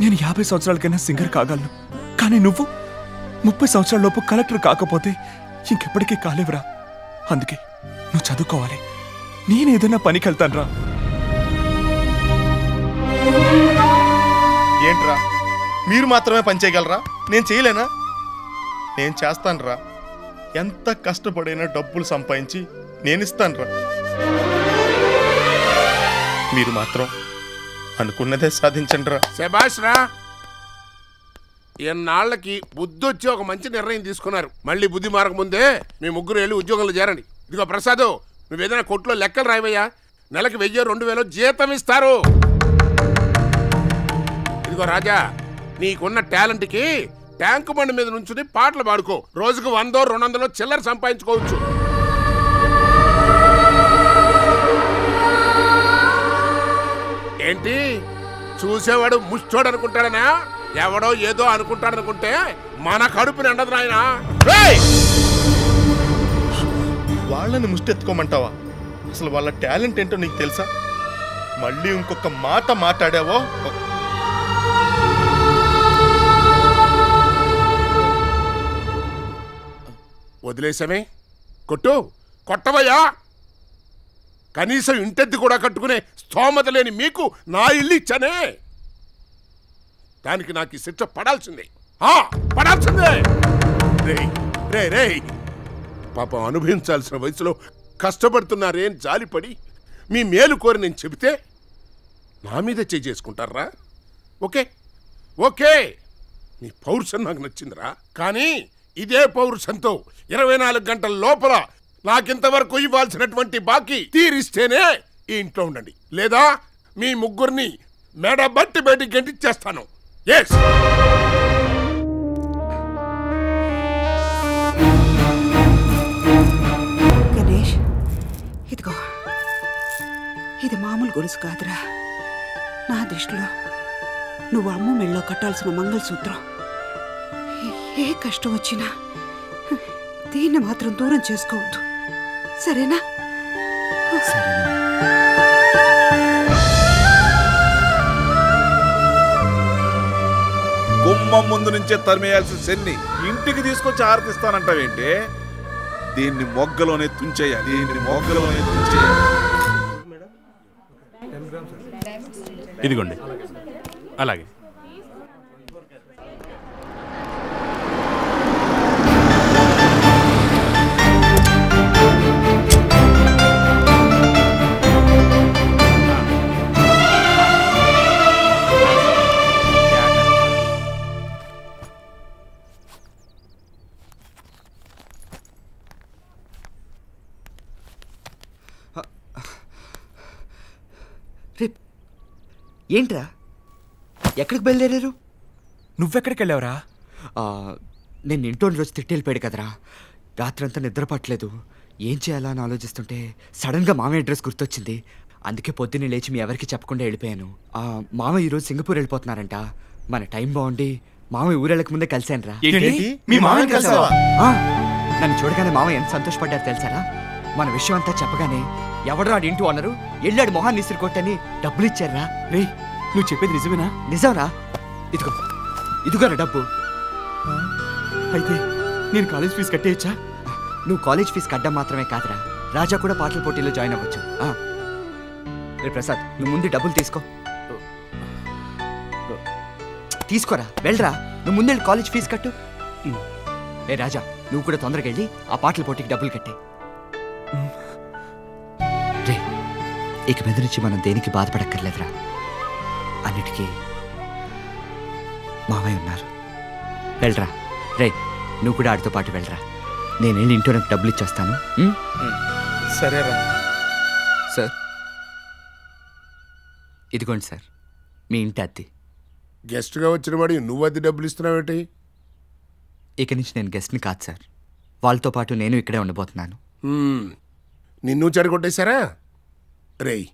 నేను 50 సంవత్సరాలకైనా సింగర్ కాగలను, కానీ నువ్వు 30 సంవత్సరాల లోపు కలెక్టర్ కాకపోతే ఇంకెప్పటికీ కాలేవురా. అందుకే నువ్వు చదువుకోవాలి. నేనేదైనా పనికి వెళ్తాను రా. ఏంట్రా, మీరు మాత్రమే పని చేయగలరా? నేను చేయలేనా? నేను చేస్తాను రా. ఎంత కష్టపడైనా డబ్బులు సంపాదించి నేను ఇస్తాను రా. మీరు మాత్రం అనుకున్నదే సాధించండి రా. శభాష్ రా. ఎన్నాళ్ళకి బుద్ధి వచ్చి ఒక మంచి నిర్ణయం తీసుకున్నారు. మళ్ళీ బుద్ధి మారకముందే మీ ముగ్గురు వెళ్ళి ఉద్యోగంలో చేరండి. ఇదిగో ప్రసాద్, నువ్వేదైనా కొట్లో లెక్కలు రాయవయ్యా. నెలకి 1000-2000 జీతం ఇస్తారు. ఇదిగో రాజా, నీకున్న టాలెంట్కి ట్యాంకు బండి మీద నుంచుని పాటలు పాడుకో. రోజుకు 100-200 చిల్లర సంపాదించుకోవచ్చు. ఏంటి చూసేవాడు ముష్టోడు అనుకుంటాడనా? ఎవడో ఏదో అనుకుంటాడనుకుంటే మన కడుపుని ఎండదు నాయనా. వాళ్ళని ముష్టెత్తుకోమంటావా? అసలు వాళ్ళ టాలెంట్ ఏంటో నీకు తెలుసా? మళ్ళీ ఇంకొక మాట మాట్లాడావో వదిలేసామే. కొట్టు, కొట్టవయ్యా. కనీసం ఇంటెద్ది కూడా కట్టుకునే స్తోమత లేని మీకు నా ఇల్లు ఇచ్చానే, దానికి నాకు ఈ శిక్ష పడాల్సిందే, పడాల్సిందే. రే పాపం అనుభవించాల్సిన వయసులో కష్టపడుతున్నారే అని జాలిపడి మీ మేలు కోరి నేను చెబితే నా మీద చేసుకుంటారా? ఓకే ఓకే, నీ పౌరుషం నాకు నచ్చిందిరా. కానీ ఇదే పౌరుషంతో 24 గంటల లోపల నాకింతవరకు ఇవ్వాల్సినటువంటి బాకీ తీరిస్తేనే ఈ ఇంట్లో ఉండండి, లేదా మీ ముగ్గురిని మెడ బట్టి బయటికి గంటిచ్చేస్తాను. ఎస్. గణేష్, ఇదిగో, ఇది మామూలు గొలుసు కాదురా. నా దృష్టిలో నువ్వు అమ్మ మెళ్ళలో కట్టాల్సిన మంగళసూత్రం. ఏ కష్టం వచ్చినా దీన్ని మాత్రం దూరం చేసుకోవద్దు, సరేనా? గుమ్మం ముందు నుంచే తరిమేయాల్సిన శన్ని ఇంటికి తీసుకొచ్చి ఆరతిస్తానంటావేంటి? దీన్ని మొగ్గలోనే తుంచేయాలి, దీన్ని మొగ్గలోనే తుంచేయాలి. ఇదిగోండి. అలాగే. ఏంట్రా, ఎక్కడికి బయలుదేరారు? నువ్వెక్కడికి వెళ్ళావురా? నేను ఇంట్లో రోజు తిట్టెళ్ళిపోయాడు కదరా. రాత్రంతా నిద్ర పట్టలేదు. ఏం చేయాలా అని ఆలోచిస్తుంటే సడన్గా మామయ్య అడ్రస్ గుర్తొచ్చింది. అందుకే పొద్దున్నే లేచి మీ ఎవరికి చెప్పకుండా వెళ్ళిపోయాను. మామయ్య ఈరోజు సింగపూర్ వెళ్ళిపోతున్నారంట. మన టైం బాగుండి మామయ్య ఊరెళ్ళక ముందే కలిశాను రా. నన్ను చూడగానే మామయ్య ఎంత సంతోషపడ్డారు తెలుసారా? మన విషయం అంతా చెప్పగానే ఎవడరా ఇంటూ అన్నారు, వెళ్ళాడు మొహాన్ని ఇసురు కొట్టని డబ్బులు ఇచ్చారా. రే, నువ్వు చెప్పేది నిజమేనా? నిజంరా. ఇదిగోరా డబ్బు. అయితే నేను కాలేజ్ ఫీజు కట్టేయచ్చా? నువ్వు కాలేజ్ ఫీజు కట్టడం మాత్రమే కాదురా, రాజా కూడా పాటల పోటీలో జాయిన్ అవ్వచ్చు. రే ప్రసాద్, నువ్వు ముందు డబ్బులు తీసుకోరా, వెళ్ళరా. నువ్వు ముందు కాలేజ్ ఫీజు కట్టు. రే రాజా, నువ్వు కూడా తొందరగా వెళ్ళి ఆ పాటల పోటీకి డబ్బులు కట్టే. రే, ఇక మీద నుంచి మనం దేనికి బాధపడక్కర్లేదురా. అన్నిటికీ మామయ్య ఉన్నారు. వెళ్ళరా. రే, నువ్వు కూడా ఆడితో పాటు వెళ్ళరా. నేను వెళ్ళి ఇంట్లో నాకు డబ్బులు ఇచ్చేస్తాను. సరేరా. సార్, ఇదిగోండి సార్ మీ ఇంటి అద్దె. గెస్ట్గా వచ్చిన వాడు నువ్వు అద్దె డబ్బులు ఇస్తున్నావేంటి? ఇక నుంచి నేను గెస్ట్ని కాదు సార్, వాళ్ళతో పాటు నేను ఇక్కడే ఉండబోతున్నాను. నిన్ను చెడగొట్టేశారా? రేయ్,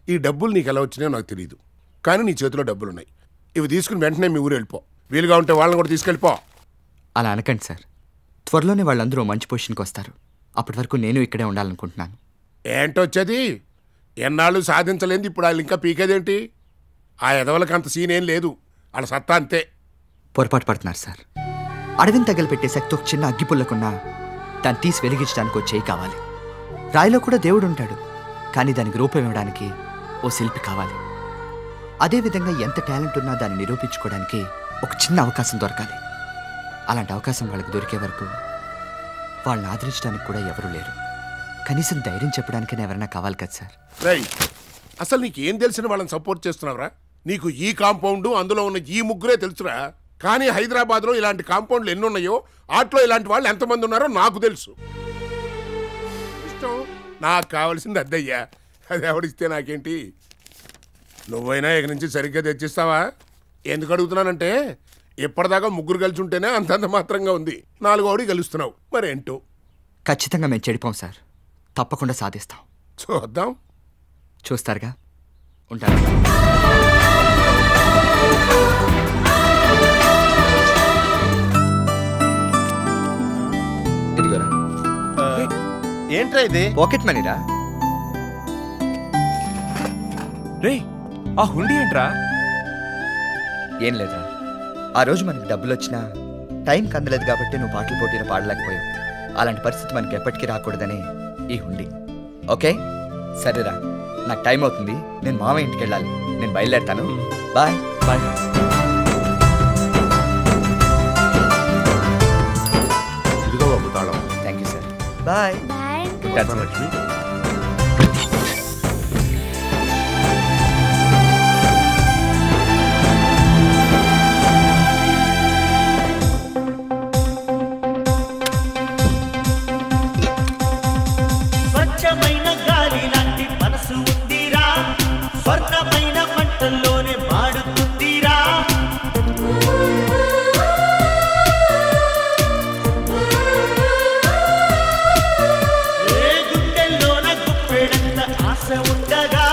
ఈ డబ్బులు నీకు ఎలా వచ్చినాయో నాకు తెలియదు, కానీ నీ చేతిలో డబ్బులున్నాయి. ఇవి తీసుకుని వెంటనే మీ ఊరు వెళ్ళిపో. వీలుగా ఉంటే వాళ్ళని కూడా తీసుకెళ్ళిపో. అలా అనకండి సార్, త్వరలోనే వాళ్ళందరూ మంచి పొజిషన్కి వస్తారు. అప్పటి వరకు నేను ఇక్కడే ఉండాలనుకుంటున్నాను. ఏంటొచ్చేది? ఎన్నాళ్ళు సాధించలేదు, ఇప్పుడు వాళ్ళు ఇంకా పీకేదేంటి? ఆ ఎదవలకు అంత సీన్ ఏం లేదు, వాళ్ళ సత్తా అంతే. పొరపాటు పడుతున్నారు సార్. అడవిని తగలపెట్టే శక్తి ఒక చిన్న అగ్గిపుల్లకున్నా దాన్ని తీసి వెలిగించడానికి ఓ చేయి కావాలి. రాయిలో కూడా దేవుడు ఉంటాడు, కానీ దానికి రూపం ఇవ్వడానికి ఓ శిల్పి కావాలి. అదేవిధంగా ఎంత టాలెంట్ ఉన్నా దాన్ని నిరూపించుకోవడానికి ఒక చిన్న అవకాశం దొరకాలి. అలాంటి అవకాశం వాళ్ళకి దొరికే వరకు వాళ్ళని ఆదరించడానికి కూడా ఎవరూ లేరు. కనీసం ధైర్యం చెప్పడానికైనా ఎవరైనా కావాలి కదా సార్. రైట్. అసలు నీకు ఏం తెలిసిన వాళ్ళని సపోర్ట్ చేస్తున్నావురా? నీకు ఈ కాంపౌండ్, అందులో ఉన్న ఈ ముగ్గురే తెలుసురా. కానీ హైదరాబాద్లో ఇలాంటి కాంపౌండ్లు ఎన్ని ఉన్నాయో, ఆటలో ఇలాంటి వాళ్ళు ఎంతమంది ఉన్నారో నాకు తెలుసు. ఇష్టం నాకు కావాల్సింది అద్దయ్యా, అది ఎవడిస్తే నాకేంటి? నువ్వైనా ఇక నుంచి సరిగ్గా తెచ్చిస్తావా? ఎందుకు అడుగుతున్నానంటే, ఇప్పటిదాకా ముగ్గురు కలిసి ఉంటేనే అంతంత మాత్రంగా ఉంది, 4వోడి కలుస్తున్నావు, మరేంటో. ఖచ్చితంగా మేము చెడిపోం సార్, తప్పకుండా సాధిస్తాం. చూద్దాం. చూస్తారుగా. ఉంటాను. ఇదిగోరా. ఏంట్రా ఇది? పాకెట్ మనీరా. రే, ఆ హుండీ ఏంట్రా? ఏం లేదా, ఆ రోజు మనకి డబ్బులు వచ్చినా టైంకి అందలేదు కాబట్టి నువ్వు పాటల పోటీలో పాడలేకపోయావు. అలాంటి పరిస్థితి మనకి ఎప్పటికీ రాకూడదని ఈ హుండీ. ఓకే సరేరా, నాకు టైం అవుతుంది, నేను మామయ్య ఇంటికి వెళ్ళాలి. నేను బయలుదేరుతాను. Bye bye. ఇదిగో బాబు తాళం. Thank you sir. Bye. Lakshmi. స్వచ్ఛమైన గాలి లాంటి మనసు ఉందిరా, స్వర్ణమైన మంటల్లోనే మాడుతుందిరా. ఏ గుండెల్లోన గుప్పెడంత ఆశ ఉండగా,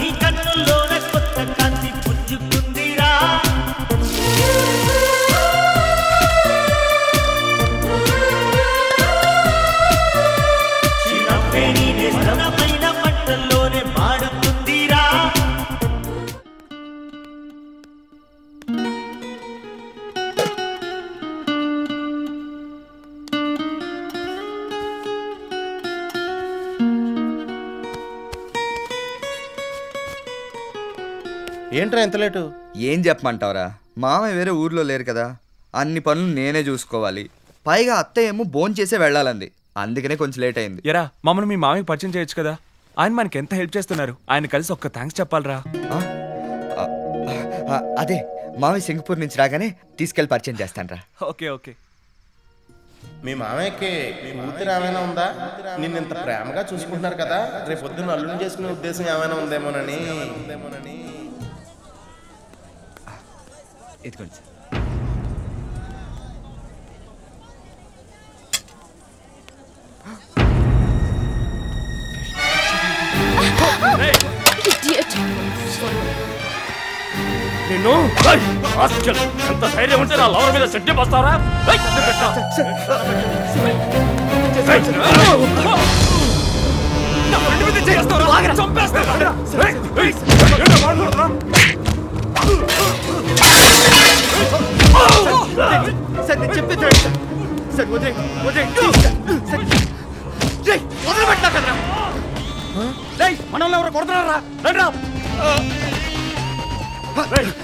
ఈ కన్నుల్లోన కొత్త కాంతి పుంజుకుందిరా. స్వర్ణమైన మంటల్లోనే మాడుతుందిరా. ఏంట్రా ఎంత లేటు? ఏం చెప్పమంటావురా, మామయ్య వేరే ఊర్లో లేరు కదా, అన్ని పనులు నేనే చూసుకోవాలి. పైగా అత్తయ్య ఏమో భోంచేసే వెళ్ళాలంది, అందుకనే కొంచెం లేట్ అయింది. ఎరా మమ్మల్ని మీ మామయ్య పరిచయం చేయొచ్చు కదా, ఆయన మనకి ఎంత హెల్ప్ చేస్తున్నారు. ఆయన కలిసి ఒక్క థ్యాంక్స్ చెప్పాలరా. అదే మామయ్య సింగపూర్ నుంచి రాగానే తీసుకెళ్ళి పరిచయం చేస్తాను రా. Okay okay. మీ మామయ్యకి కూతురు ఏమైనా ఉందా? నిన్ను ఇంత ప్రేమగా చూసుకుంటున్నారు కదా, రేపు పొద్దున్న అల్లుని చేసుకునే ఉద్దేశం ఏమైనా ఉందేమోనని. ఇదిగోండి సార్. నిన్ను ఎంత ధైర్యం ఉంటే నా లవర్ మీద సెట్టి వస్తారా? సార్ నేను చెప్పేది సార్, వదిలే వదిలిపెట్టా కదరా. మనల్ని ఎవరు కొడుతున్నారా? రండి రా.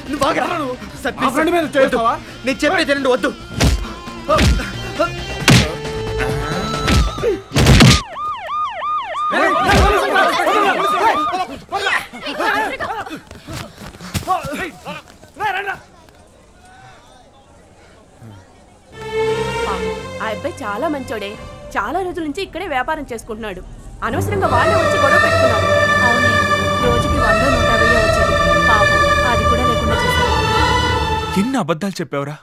నువ్వు బాగా నేను చెప్పేది రెండు వద్దు. ఆ అబ్బాయి చాలా మంచోడే, చాలా రోజుల నుంచి ఇక్కడే వ్యాపారం చేసుకుంటున్నాడు. అనవసరంగా వాళ్ళే వచ్చి గొడవ పెట్టుకున్నారు. అవునే, రోజుకి 100-150 వచ్చేది. పాపం అది కూడా లేకుండా చేశారు. ఎన్ని అబద్ధాలు చెప్పావురా.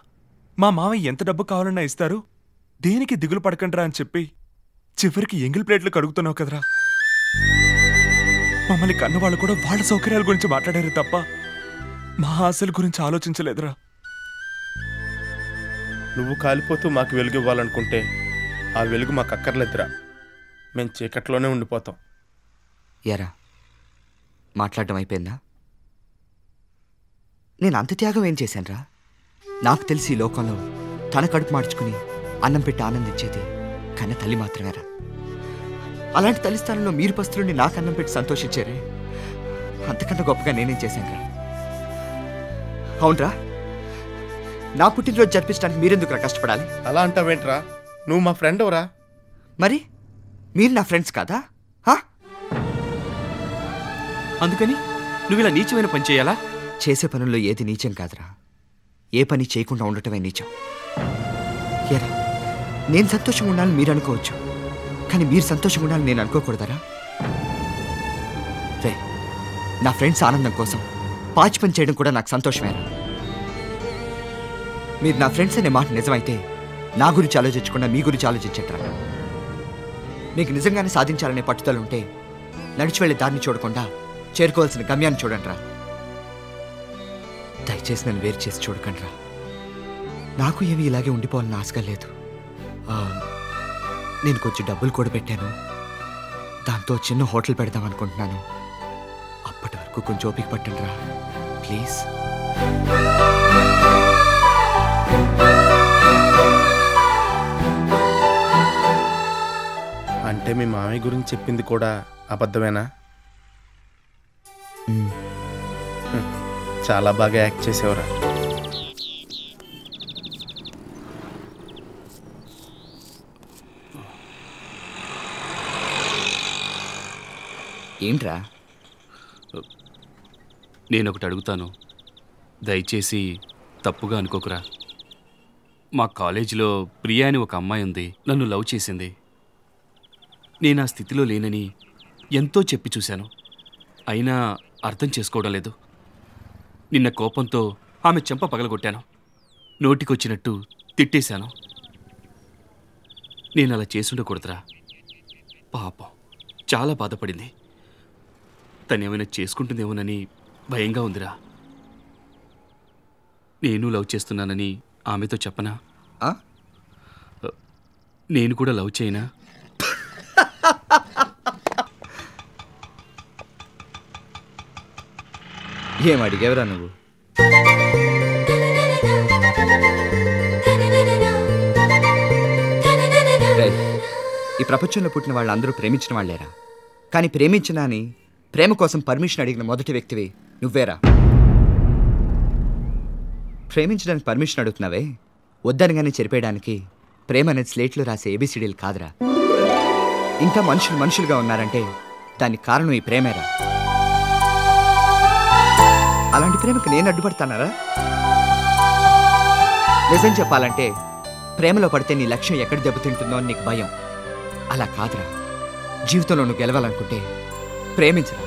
మా మామయ్య ఎంత డబ్బు కావాలన్నా ఇస్తారు, దేనికి దిగులు పడకండ్రా అని చెప్పి చివరికి ఎంగిల్ ప్లేట్లు కడుగుతున్నావు కదరా. మమ్మల్ని కన్నవాళ్ళు కూడా వాళ్ళ సౌకర్యాల గురించి మాట్లాడారు తప్ప మా ఆశల గురించి ఆలోచించలేదురా. నువ్వు కాలిపోతూ మాకు వెలుగు ఇవ్వాలనుకుంటే ఆ వెలుగు మాకు అక్కర్లేదురా, మేము చీకట్లోనే ఉండిపోతాం. ఎరా మాట్లాడడం అయిపోయిందా? నేను అంత త్యాగం ఏం చేశానురా? నాకు తెలిసి ఈ లోకంలో తన కడుపు మార్చుకుని అన్నం పెట్టి ఆనందించేది కన్న తల్లి మాత్రమేరా. అలాంటి తల్లి స్థానంలో మీరు పస్తులుండి నాకు అన్నం పెట్టి సంతోషించారే, అంతకన్నా గొప్పగా నేనేం చేశానురా? అవునరా, నా పుట్టినరోజు జరిపించడానికి మీరెందుకురా కష్టపడాలి? అలా అంటావేంట్రా? నువ్వు మా ఫ్రెండ్ ఎవరా? మరి మీరు నా ఫ్రెండ్స్ కాదా? అందుకని నువ్వు ఇలా నీచమైన పని చేయాలా? చేసే పనుల్లో ఏది నీచం కాదురా, ఏ పని చేయకుండా ఉండటమే నీచం. ఎరా నేను సంతోషంగా ఉండాలని మీరు అనుకోవచ్చు, కానీ మీరు సంతోషంగా ఉండాలని నేను అనుకోకూడదరా? రే, నా ఫ్రెండ్స్ ఆనందం కోసం పాచి పని చేయడం కూడా నాకు సంతోషమేరా. మీరు నా ఫ్రెండ్స్ అనే మాట నిజమైతే నా గురించి ఆలోచించకుండా మీ గురించి ఆలోచించట్రా. మీకు నిజంగానే సాధించాలనే పట్టుదల ఉంటే నడిచి వెళ్ళే దారిని చూడకుండా చేరుకోవాల్సిన గమ్యాన్ని చూడండిరా. దయచేసి నన్ను వేరు చేసి చూడకండిరా. నాకు ఏమి ఇలాగే ఉండిపోవాలని ఆశగా లేదు. నేను కొంచెం డబ్బులు కూడా పెట్టాను, దాంతో చిన్న హోటల్ పెడదాం అనుకుంటున్నాను. అప్పటి వరకు కొంచెం ఓపిక పట్టండిరా ప్లీజ్. అంటే మీ మామయ్య గురించి చెప్పింది కూడా అబద్ధమేనా? చాలా బాగా యాక్ట్ చేసేవరా. ఏంట్రా? నేనొకటి అడుగుతాను, దయచేసి తప్పుగా అనుకోకురా. మా కాలేజీలో ప్రియా అని ఒక అమ్మాయి ఉంది, నన్ను లవ్ చేసింది. నేను ఆ స్థితిలో లేనని ఎంతో చెప్పి చూశాను, అయినా అర్థం చేసుకోవడం లేదు. నిన్న కోపంతో ఆమె చెంప పగలగొట్టాను, నోటికొచ్చినట్టు తిట్టేశాను. నేను అలా చేసుండకూడదురా. పాపం చాలా బాధపడింది. తనేమైనా చేసుకుంటుందేమోనని భయంగా ఉందిరా. నేను లవ్ చేస్తున్నానని ఆమెతో చెప్పనా? నేను కూడా లవ్ చేయనా? ఏం అడిగేవరా నువ్వు? ఈ ప్రపంచంలో పుట్టిన వాళ్ళందరూ ప్రేమించిన వాళ్ళేరా. కానీ ప్రేమించినా అని ప్రేమ కోసం పర్మిషన్ అడిగిన మొదటి వ్యక్తివి నువ్వేరా. ప్రేమించడానికి పర్మిషన్ అడుగుతున్నావే, వద్దనగానే చెరిపేయడానికి ప్రేమ అనేది స్లేట్లో రాసే ఏబిసిడీలు కాదురా. ఇంకా మనుషులుగా ఉన్నారంటే దానికి కారణం ఈ ప్రేమేరా. అలాంటి ప్రేమకు నేను అడ్డుపడతానారా? నిజం చెప్పాలంటే ప్రేమలో పడితే నీ లక్ష్యం ఎక్కడ దెబ్బతింటుందో అని నీకు భయం. అలా కాదురా. జీవితంలో నువ్వు గెలవాలనుకుంటే ప్రేమించరా.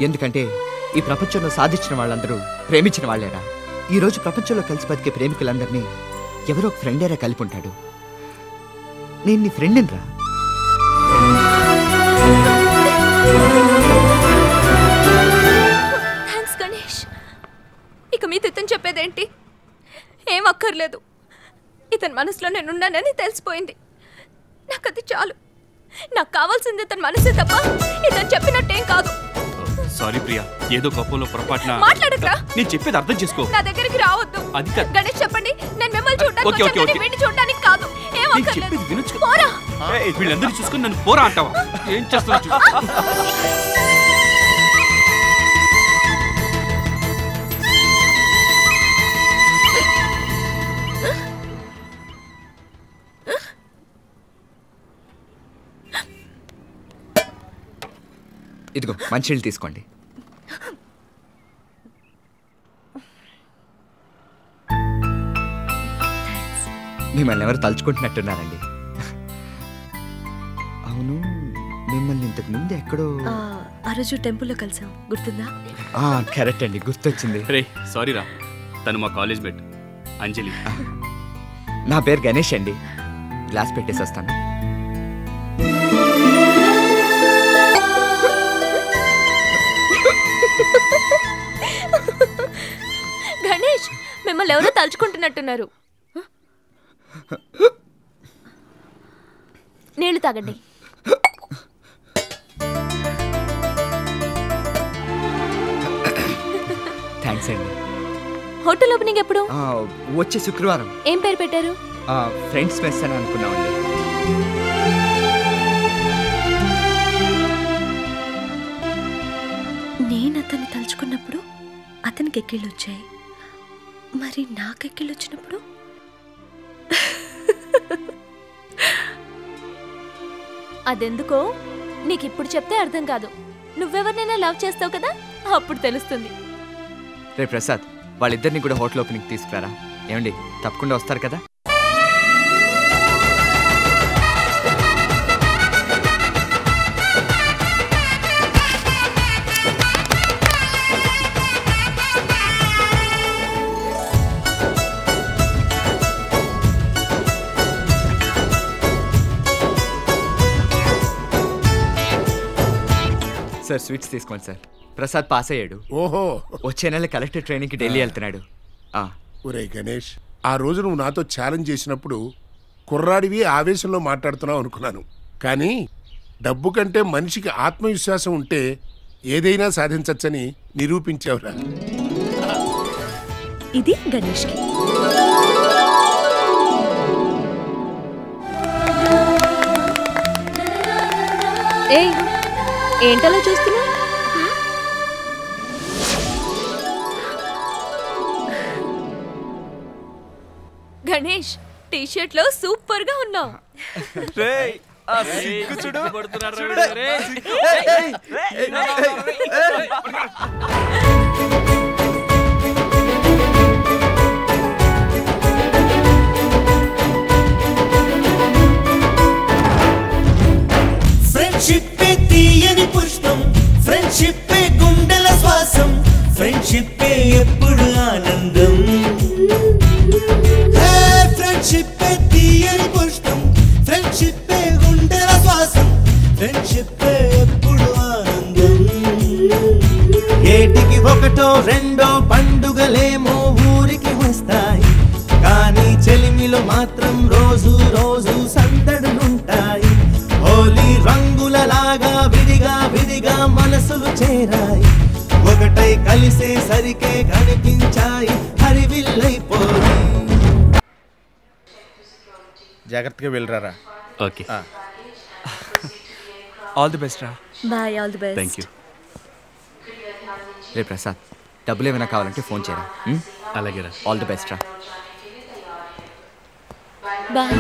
ఎందుకంటే ఈ ప్రపంచంలో సాధించిన వాళ్ళందరూ ప్రేమించిన వాళ్ళేరా. ఈరోజు ప్రపంచంలో కలిసి బతికే ప్రేమికులందరినీ ఎవరో ఒక ఫ్రెండేరా కలిపి ఉంటాడు. నేను నీ ఫ్రెండ్ని రా. థ్యాంక్స్ గణేష్. ఇక మీతో ఇతను చెప్పేదేంటి? ఏం అక్కర్లేదు. ఇతని మనసులో నేనున్నానని తెలిసిపోయింది. నాకు అది చాలు. నాకు కావాల్సింది ఇతని మనసే తప్ప ఇతను చెప్పినట్టేం కాదు. సారీ ప్రియా, ఏదో కోపంలో పొరపాటున మాట్లాడకురా. నేను చెప్పేది అర్థం చేసుకో. నా దగ్గరికి రావద్దు. అది కాదు. గణేష్ చెప్పండి, నేను మిమ్మల్ని చూడడానికి ఓకే, ఓకే, వచ్చాను, ఓకే. వీడిని చూడడానికి కాదు. ఏం నేను అక్కర్లేదు. చెప్పేది వినొచ్చు. పోరా. వీళ్ళందరూ చూసుకుని నన్ను పోరా అంటావా? ఏం చేస్తున్నా చూడు. ఇదిగో మంచినీళ్ళు తీసుకోండి. మిమ్మల్ని ఎవరు తలుచుకుంటున్నట్టున్నారండి. అవును, మిమ్మల్ని ఇంతకు ముందు ఎక్కడో ఆ రోజు టెంపుల్లో కలిసాం, గుర్తుందా? కరెక్ట్ అండి, గుర్తొచ్చింది. రే సారీ రా, తను మా కాలేజ్ మేట్ అంజలి. నా పేరు గణేష్ అండి. గ్లాస్ పెట్టేసి వస్తాను. గణేష్, మిమ్మల్ని ఎవరో తలుచుకుంటున్నట్టున్నారు. నీళ్లు తాగండి. థ్యాంక్స్ అండి. హోటల్ ఓపెనింగ్ ఎప్పుడు? వచ్చే శుక్రవారం. ఏం పేరు పెట్టారు? ఫ్రెండ్స్ మెస్ అని అనుకున్నామండి. నేను అతన్ని తలుచుకున్నప్పుడు అతనికి ఎక్కిళ్ళు వచ్చాయి, మరి నాకు ఎక్కిళ్ళు వచ్చినప్పుడు? అదెందుకో నీకు ఇప్పుడు చెప్తే అర్థం కాదు. నువ్వెవరినైనా లవ్ చేస్తావు కదా, అప్పుడు తెలుస్తుంది. రే ప్రసాద్, వాళ్ళిద్దరిని కూడా హోటల్ ఓపెనింగ్ తీసుకురారా. ఏమండి, తప్పకుండా వస్తారు కదా? సార్ స్వీట్స్ తీసుకోండి సార్. ప్రసాద్ పాస్ అయ్యాడు. ఓహో, వచ్చే నెల కలెక్టర్ ట్రైనింగ్కి ఢిల్లీ వెళ్తున్నాడు. ఒరే గణేష్, ఆ రోజు నువ్వు నాతో ఛాలెంజ్ చేసినప్పుడు కుర్రాడివి ఆవేశంలో మాట్లాడుతున్నావు అనుకున్నాను. కానీ డబ్బు కంటే మనిషికి ఆత్మవిశ్వాసం ఉంటే ఏదైనా సాధించచ్చని నిరూపించావురా. ఇది గణేష్కి. ఏయ్ ఏంటలా చూస్తున్నా? గణేష్ టీ-షర్ట్ లో సూపర్ గా ఉన్నావు. ఫ్రెండ్షిప్ తీయని పుష్పం, ఫ్రెండ్షిప్ గుండెల శ్వాసం, ఫ్రెండ్షిప్ ఎప్పుడు ఆనందం. ఫ్రెండ్షిప్ తీయని పుష్పం, ఫ్రెండ్షిప్ గుండెల శ్వాసం, ఫ్రెండ్షిప్ ఎప్పుడు ఆనందం. ఏటికి ఒకటో రెండో పండుగలేమో ఊరికి వస్తాయి, కానీ చెలిమిలో మాత్రం రోజు రోజు సందడులుంటాయి. హోలీ రంగులలాగా విడిగా విడిగా మనసులు చేరాయి, ఒకటై కలిసే సరికే కనిపించాయి హరివిల్లైపోయి. జాగ్రత్తగా వెళ్ళరారా. ఓకే. ఆల్ ది బెస్ట్ రా. Bye. All the best. Thank you. రే ప్రసాద్, డబ్బులు ఏమైనా కావాలంటే ఫోన్ చేయరా. అలాగే రా. ఆల్ ది బెస్ట్ రా. బాయ్.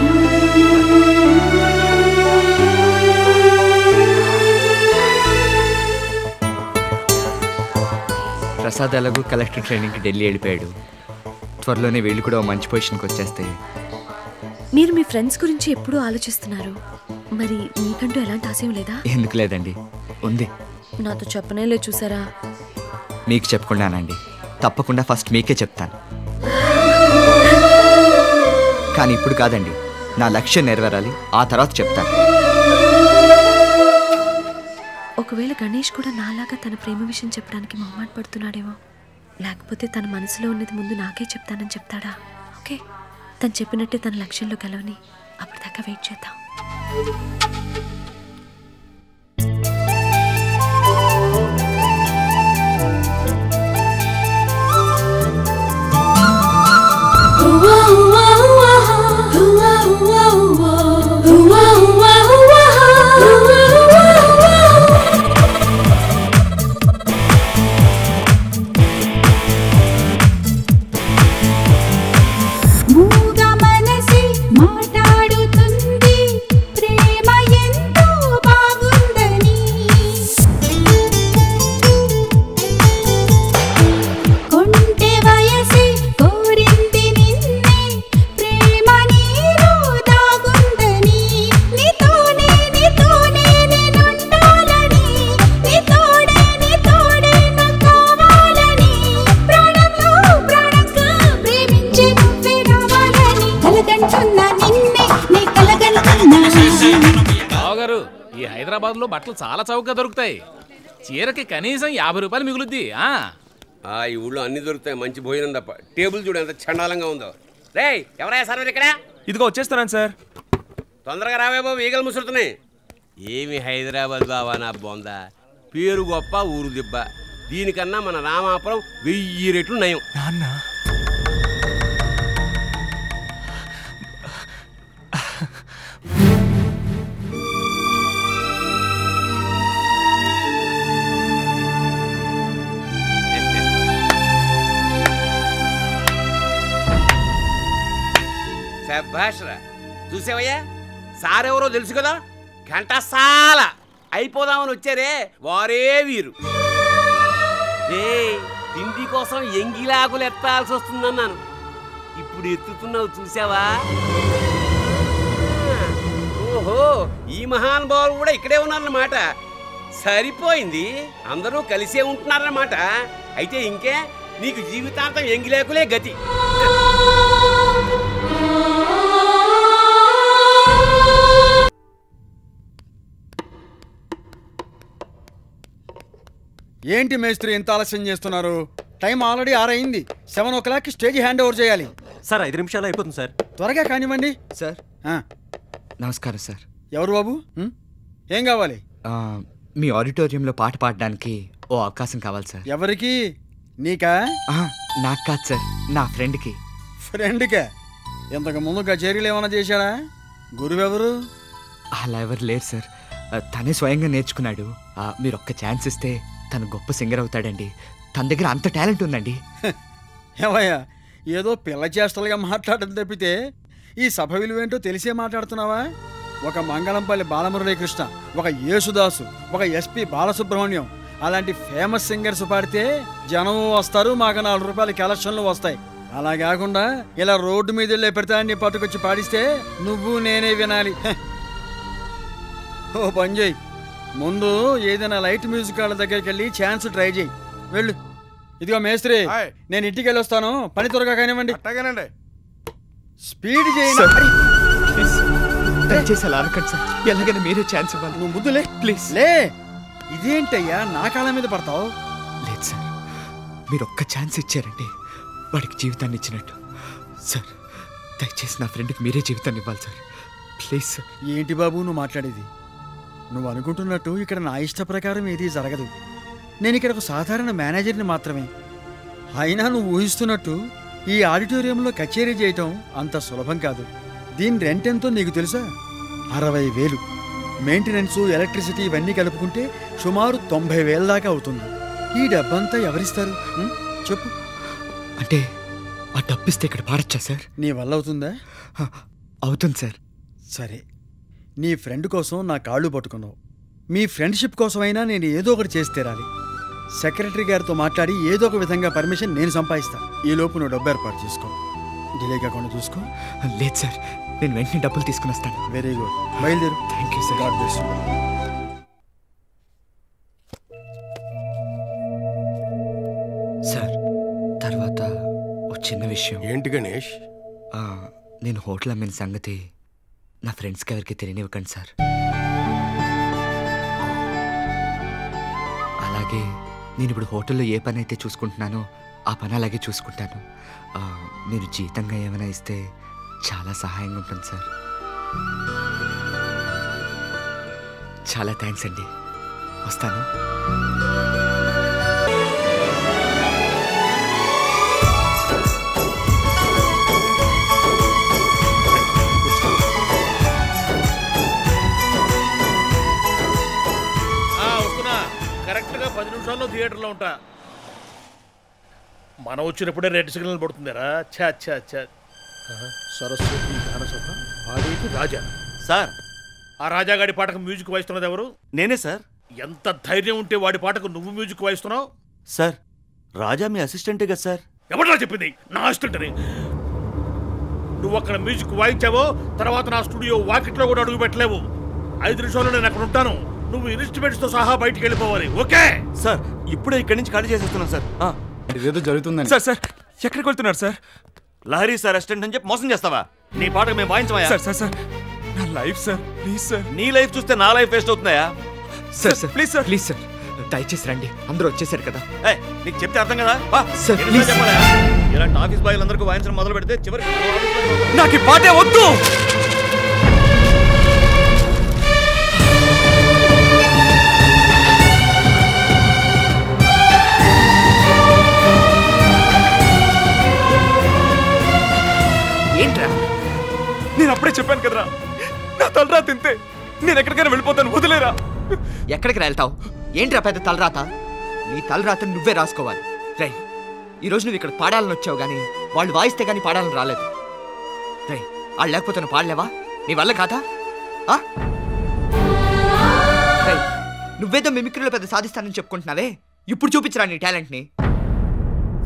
ప్రసాద్ ఎలాగూ కలెక్టర్ ట్రైనింగ్కి ఢిల్లీ వెళ్ళిపోయాడు. త్వరలోనే వీళ్ళు కూడా మంచి పొజిషన్కి వచ్చేస్తే. మీరు మీ ఫ్రెండ్స్ గురించి ఎప్పుడూ ఆలోచిస్తున్నారు, మరి మీకంటూ ఎలాంటి ఆశయం లేదా? ఎందుకు లేదండి, ఉంది. నాతో చెప్పనే లేదు చూసారా. మీకు చెప్పకుండానండి, తప్పకుండా ఫస్ట్ మీకే చెప్తాను. కానీ ఇప్పుడు కాదండి, నా లక్ష్యం నెరవేరాలి, ఆ తర్వాత చెప్తాను. ఒకవేళ గణేష్ కూడా నాలాగా తన ప్రేమ విషయం చెప్పడానికి మొహమాట పడుతున్నాడేమో, లేకపోతే తన మనసులో ఉన్నది ముందు నాకే చెప్తానని చెప్తాడా? ఓకే, తను చెప్పినట్టే తన లక్ష్యంలో గెలవని, అప్పటిదాకా వెయిట్ చేద్దాం. హైదరాబాద్ లో బట్టలు చాలా చౌకగా దొరుకుతాయి. చీరకి కనీసం 50 రూపాయలు మిగులుద్ది. ఈ ఊళ్ళో అన్ని దొరుకుతాయి, మంచి భోజనం తప్ప. టేబుల్ చూడు ఎంత చండాలంగా ఉందో. రే ఎవరయ్యా సర్వర్ ఇక్కడ? ఇదిగో వచ్చేస్తున్నాను సార్. తొందరగా రావే బాబు, ఈగలు ముసురుతున్నాయి. ఏమి హైదరాబాద్ బావా నా బొందా, పేరు గొప్ప ఊరు దిబ్బ. దీనికన్నా మన రామాపురం 1000 రెట్లు నయం. నాన్న భాషరా చూసావయ్యా, సారెవరో తెలుసు కదా, ఘంటసాల అయిపోదామని వచ్చారే వారే వీరు. తిండి కోసం ఎంగిలాకులు ఎత్తాల్సి వస్తుందన్నాను, ఇప్పుడు ఎత్తుతున్నావు చూసావా. ఓహో, ఈ మహానుభావులు కూడా ఇక్కడే ఉన్నారన్నమాట. సరిపోయింది, అందరూ కలిసే ఉంటున్నారన్నమాట. అయితే ఇంకే నీకు జీవితాంతం ఎంగిలాకులే గతి. ఏంటి మేస్త్రి ఇంత ఆలస్యం చేస్తున్నారు? టైం ఆల్రెడీ 6 అయింది. 7 o'clock స్టేజ్ హ్యాండ్ ఓవర్ చేయాలి. సార్ 5 నిమిషాలు అయిపోతుంది సార్. త్వరగా కానివ్వండి. సార్ నమస్కారం సార్. ఎవరు బాబు? ఏం కావాలి? మీ ఆడిటోరియంలో పాట పాడడానికి ఓ అవకాశం కావాలి సార్. ఎవరికి? నీకా? నాకు కాదు సార్, నా ఫ్రెండ్కి. ఫ్రెండ్కా? ఇంతకు ముందు కచేరీలు ఏమైనా చేశాడా? గురువెవరు? అలా ఎవరు లేరు సార్. తనే స్వయంగా నేర్చుకున్నాడు. మీరు ఒక్క ఛాన్స్ ఇస్తే తను గొప్ప సింగర్ అవుతాడండి. తన దగ్గర అంత టాలెంట్ ఉందండి. ఏమయ్యా ఏదో పిల్ల చేష్టలుగా మాట్లాడడం తప్పితే ఈ సభ విలువేంటో తెలిసే మాట్లాడుతున్నావా? ఒక మంగళంపల్లి బాలమురళీకృష్ణ, ఒక యేసుదాసు, ఒక ఎస్పి బాలసుబ్రహ్మణ్యం అలాంటి ఫేమస్ సింగర్స్ పాడితే జనం వస్తారు, మాకు 4 రూపాయల కలెక్షన్లు వస్తాయి. అలా కాకుండా ఇలా రోడ్డు మీద వెళ్ళే పెడతాన్ని పట్టుకొచ్చి పాడిస్తే నువ్వు నేనే వినాలి. ఓ పని చేయి, ముందు ఏదైనా లైట్ మ్యూజిక్ వాళ్ళ దగ్గరికి వెళ్ళి ఛాన్స్ ట్రై చేయి. వెళ్ళు. ఇదిగో మేస్త్రి, నేను ఇంటికి వెళ్ళి వస్తాను, పని త్వరగా కానివ్వండి. స్పీడ్ చేయండి. దయచేసి అలా అనకండి సార్, ఎలాగైనా మీరే ఛాన్స్ ఇవ్వాలి. నువ్వు ముద్దులే ప్లీజ్. లే, ఇదేంటయ్యా నా కాళ్ళ మీద పడతావు? లేదు సార్, మీరు ఒక్క ఛాన్స్ ఇచ్చారండి వాడికి జీవితాన్ని ఇచ్చినట్టు. సార్ దయచేసి నా ఫ్రెండ్కి మీరే జీవితాన్ని ఇవ్వాలి సార్, ప్లీజ్ సార్. ఏంటి బాబు నువ్వు మాట్లాడేది? నువ్వు అనుకుంటున్నట్టు ఇక్కడ నా ఇష్ట ప్రకారం ఏదీ జరగదు. నేను ఇక్కడ ఒక సాధారణ మేనేజర్ని మాత్రమే. అయినా నువ్వు ఊహిస్తున్నట్టు ఈ ఆడిటోరియంలో కచేరీ చేయటం అంత సులభం కాదు. దీని రెంట్ ఎంతో నీకు తెలుసా? 60,000. మెయింటెనెన్స్, ఎలక్ట్రిసిటీ ఇవన్నీ కలుపుకుంటే సుమారు 90,000 దాకా అవుతుంది. ఈ డబ్బంతా ఎవరిస్తారు చెప్పు? అంటే ఆ డబ్బిస్తే ఇక్కడ పాడచ్చా సార్? నీ వల్ల అవుతుందా? అవుతుంది సార్. సరే, నీ ఫ్రెండ్ కోసం నా కాళ్ళు పట్టుకున్నావు. మీ ఫ్రెండ్షిప్ కోసమైనా నేను ఏదో ఒకటి చేసి తీరాలి. సెక్రటరీ గారితో మాట్లాడి ఏదో ఒక విధంగా పర్మిషన్ నేను సంపాదిస్తాను. ఈలోపు నువ్వు డబ్బు ఏర్పాటు చేసుకో, డిలే కాకుండా చూసుకో. లేదు సార్, నేను వెంటనే డబ్బులు తీసుకుని వస్తాను. వెరీ గుడ్, బయలుదేరు. Thank you sir. God bless you. Sir తర్వాత ఒక చిన్న విషయం. ఏంటి గణేష్? నేను హోటల్ అమ్మిన సంగతి నా ఫ్రెండ్స్కి ఎవరికి తెలియనివ్వకండి సార్. అలాగే నేను ఇప్పుడు హోటల్లో ఏ పని అయితే చూసుకుంటున్నానో ఆ పని అలాగే చూసుకుంటాను. మీరు జీతంగా ఏమైనా ఇస్తే చాలా సహాయంగా ఉంటుంది సార్. చాలా థ్యాంక్స్ అండి, వస్తాను. కరెక్ట్గా 10 నిమిషాల్లో థియేటర్లో ఉంటా. మనం వచ్చినప్పుడే రెడ్ సిగ్నల్ పడుతుందిరా. ఛా ఛా ఛా. సరస్వతి గానసభ పాడేది రాజా. సార్, ఆ రాజాగాడి పాటకు మ్యూజిక్ వాయిస్తున్నది ఎవరు? నేనే సార్. ఎంత ధైర్యం ఉంటే వాడి పాటకు నువ్వు మ్యూజిక్ వాయిస్తున్నావు? సార్, రాజా మీ అసిస్టెంటే కదా సార్. ఎవరా చెప్పింది నా అసిస్టెంట్ అని? నువ్వు అక్కడ మ్యూజిక్ వాయించావో తర్వాత నా స్టూడియో వాకిట్లో కూడా అడుగు పెట్టలేవు. 5 నిమిషాల్లో నేను అక్కడ ఉంటాను. నువ్వు ఇన్స్ట్రుమెంట్స్ తో సహా బయటికి వెళ్ళిపోవాలి. ఓకే సార్, ఇప్పుడే ఇక్కడి నుంచి ఖాళీ చేసేస్తున్నాను సార్. ఇదేదో జరుగుతుందని. సార్ సార్ ఎక్కడికి వెళ్తున్నారు సార్? లహరి సార్ అసిస్టెంట్ అని చెప్పి మోసం చేస్తావా? నీ పాటకు మేము వాయించమయ్యా. సార్ సార్ సార్ నా లైఫ్ సార్, ప్లీజ్ సార్. నీ లైఫ్ చూస్తే నా లైఫ్ వేస్ట్ అవుతుందా? Sir sir please sir, please sir దయచేసి రండి, అందరూ వచ్చేసారు కదా. నీకు చెప్తే అర్థం కదా సార్, ప్లీజ్. ఇలాంటి ఆఫీస్ బాయ్లందరికీ వాయించడం మొదలు పెడితే చివరికి నాకు ఈ పాటే వద్దు. ఏంట్రా? నేను అప్పుడే చెప్పాను కదరా, నా తలరా తింటే నేను ఎక్కడికైనా వెళ్ళిపోతాను, వదిలేరా. ఎక్కడికి వెళ్తావు? ఏంట్రా పెద్ద తలరాత? నీ తలరాతను నువ్వే రాసుకోవాలి. రై, ఈరోజు నువ్వు ఇక్కడ పాడాలని వచ్చావు కానీ వాళ్ళు వాయిస్తే కానీ పాడాలని రాలేదు. రై, వాళ్ళు లేకపోతే నువ్వు పాడలేవా? నీ వల్ల కాదా? రై, నువ్వేదో మిమిక్రీలో పెద్ద సాధిస్తానని చెప్పుకుంటున్నావే, ఇప్పుడు చూపించరా నీ టాలెంట్ని.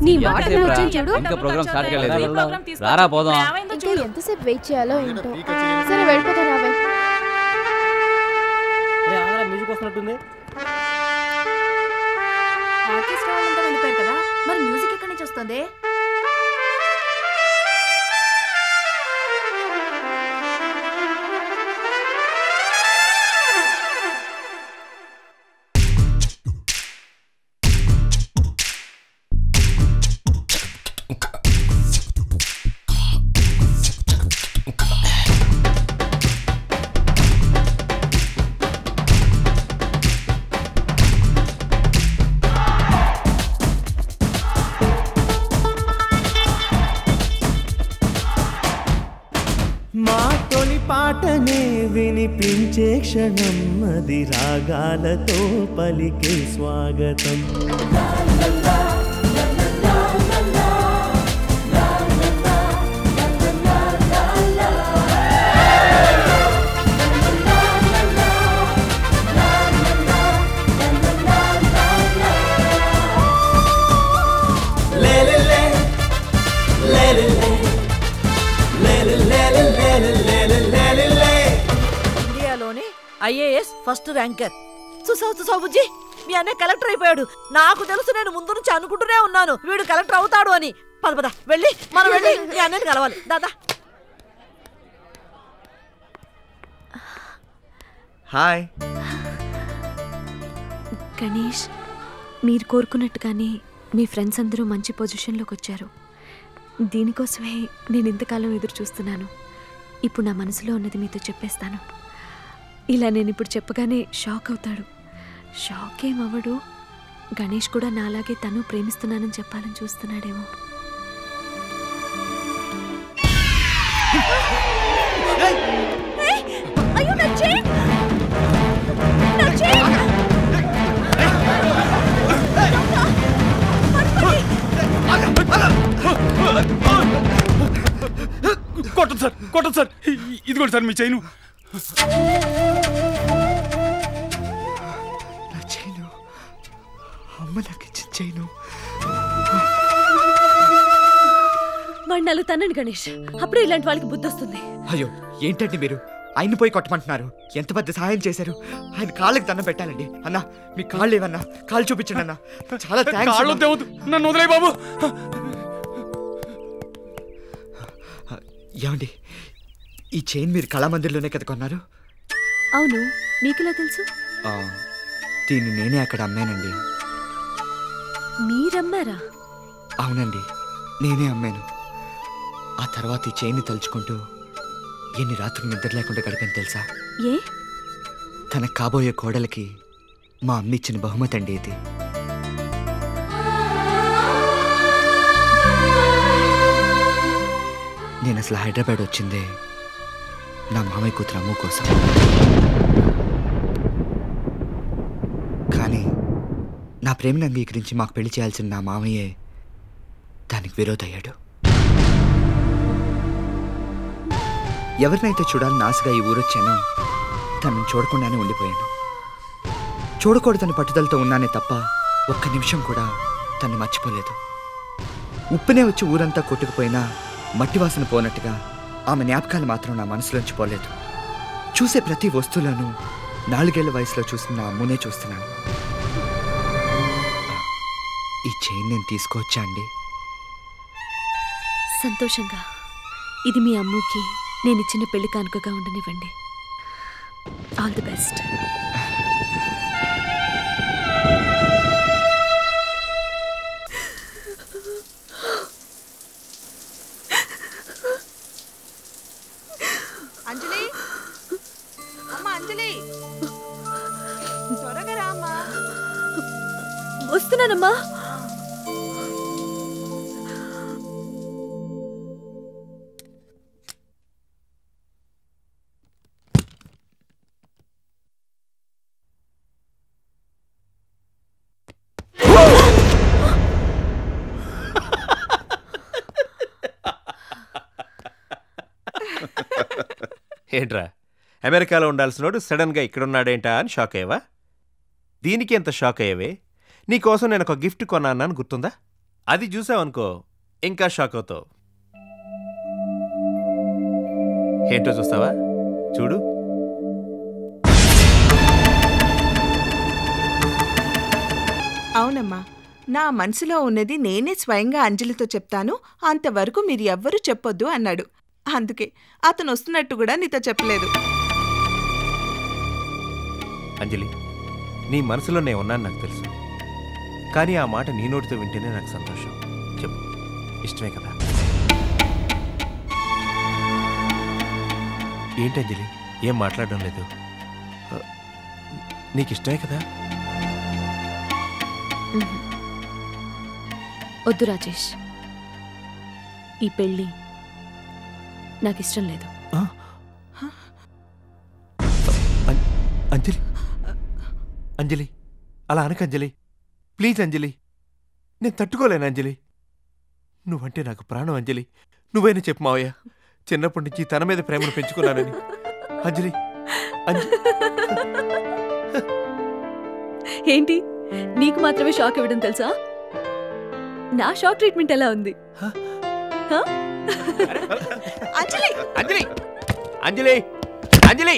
నీ మాట చూడు. ఇంకా ప్రోగ్రామ్ స్టార్ట్ కాలేదు. రారా పోదాం. ఇంకా ఎంతసేపు వెయిట్ చేయాలో ఏంటో. సరే వెళ్ళిపోతా రావే. మ్యూజిక్ వస్తున్నట్టుంది. ఆర్కెస్ట్రా వాళ్ళంతా వెళ్ళిపోయారు కదా, మరి మ్యూజిక్ ఎక్కడి నుంచి వస్తుంది? మా తొలి పాట పాటనే వినిపించే క్షణం అది రాగాలతో పలికే స్వాగతం. ఇండియాలోనే ఐఏఎస్ ఫస్ట్ ర్యాంకర్. చూసావు బుజ్జి, మీ అన్నయ్య కలెక్టర్ అయిపోయాడు. నాకు తెలుసు, నేను ముందు నుంచి అనుకుంటూనే ఉన్నాను వీడు కలెక్టర్ అవుతాడు అని. పద వెళ్ళి మనం వెళ్ళి మీ అన్నయ్యని కలవాలి. దాదా హాయ్ గణేష్, మీరు కోరుకున్నట్టుగానే మీ ఫ్రెండ్స్ అందరూ మంచి పొజిషన్లోకి వచ్చారు. దీనికోసమే నేను ఇంతకాలం ఎదురు చూస్తున్నాను. ఇప్పుడు నా మనసులో ఉన్నది మీతో చెప్పేస్తాను. ఇలా నేను ఇప్పుడు చెప్పగానే షాక్ అవుతాడు. షాక్ ఏమవ్వడు. గణేష్ కూడా నాలాగే తను ప్రేమిస్తున్నానని చెప్పాలని చూస్తున్నాడేమో. కొట్టదు సార్, ఇదిగోండి సార్ మీ చైను. నా చైను, అమ్మ నాకు ఇచ్చిన చైను. మండలు తనండి గణేష్, అప్పుడే ఇలాంటి వాళ్ళకి బుద్ధి వస్తుంది. అయ్యో ఏంటండి మీరు ఆయన పోయి కొట్టమంటున్నారు? ఎంత పెద్ద సహాయం చేశారు. ఆయన కాళ్ళకి దండం పెట్టాలండి. అన్నా మీ కాళ్ళు ఏమన్నా, కాళ్ళు చూపించండి అన్న. చాలా కాళ్ళు తేవద్దు, నన్ను వదిలే బాబు. ఏమండి, ఈ చైన్ మీరు కళామందిర్లోనే కదా కొన్నారు? అవును, మీకెలా తెలుసు? దీన్ని నేనే అక్కడ అమ్మానండి. మీరమ్మారా? అవునండి, నేనే అమ్మాను. ఆ తర్వాత ఈ చైన్ని తలుచుకుంటూ ఎన్ని రాత్రులు నిద్ర లేకుండా గడిపాను తెలుసా? ఏ? తనకు కాబోయే కోడలికి మా అమ్మ ఇచ్చిన బహుమతి అండి ఇది. నేను అసలు హైదరాబాద్ వచ్చిందే నా మామయ్య కూతురు అమ్ము కోసం. కానీ నా ప్రేమను అంగీకరించి మాకు పెళ్లి చేయాల్సిన నా మామయ్యే దానికి విరోధయ్యాడు. ఎవరినైతే చూడాలని ఆశగా ఈ ఊరొచ్చానో తనను చూడకుండానే ఉండిపోయాను. చూడకూడదని పట్టుదలతో ఉన్నానే తప్ప ఒక్క నిమిషం కూడా తను మర్చిపోలేదు. ఉప్పునే వచ్చి ఊరంతా కొట్టుకుపోయినా మట్టి వాసన పోనట్టుగా ఆమె జ్ఞాపకాలు మాత్రం నా మనసులోంచి పోలేదు. చూసే ప్రతి వస్తువులోనూ 4 ఏళ్ల వయసులో చూసిన నా అమ్మునే చూస్తున్నాను. ఈ చైన్ నేను తీసుకోవచ్చా అండి? సంతోషంగా. ఇది మీ అమ్ముకి నేను ఇచ్చిన పెళ్లి కానుకగా ఉండనివ్వండి. All the best. అంజలి, అమ్మ అంజలి, త్వరగా రామ్మా. వస్తున్నానమ్మా. ఏంట్రా, అమెరికాలో ఉండాల్సినోడు సడన్గా ఇక్కడున్నాడేంటా అని షాక్ అయ్యావా? దీనికి ఎంత షాక్ అయ్యావే? నీకోసం నేను ఒక గిఫ్ట్ కొన్నాను గుర్తుందా? అది చూసావనుకో ఇంకా షాక్ అవుతావు. ఏంటో చూస్తావా? చూడు. అవునమ్మా, నా మనసులో ఉన్నది నేనే స్వయంగా అంజలితో చెప్తాను, అంతవరకు మీరు ఎవ్వరూ చెప్పొద్దు అన్నాడు. అందుకే అతను వస్తున్నట్టు కూడా నీతో చెప్పలేదు. అంజలి, నీ మనసులో నేను ఉన్నాను నాకు తెలుసు. కానీ ఆ మాట నీ నోటితో వింటేనే నాకు సంతోషం. చెప్పు, ఇష్టమే కదా? ఏంటి అంజలి, ఏం మాట్లాడడం లేదు? నీకు ఇష్టమే కదా? వద్దు రాజేష్, ఈ పెళ్ళి నాకు ఇష్టం లేదు. అంజలి అంజలి అలా అనక అంజలి, ప్లీజ్ అంజలి, నేను తట్టుకోలేను అంజలి. నువ్వంటే నాకు ప్రాణం అంజలి. నువ్వైనా చెప్పు మావయ్య, చిన్నప్పటి నుంచి తన మీద ప్రేమను పెంచుకున్నానని. అంజలి ఏంటి నీకు మాత్రమే షాక్ ఇవ్వడం తెలుసా? నా షాక్ ట్రీట్మెంట్ ఎలా ఉంది? అంజలి అంజలి అంజలి అంజలి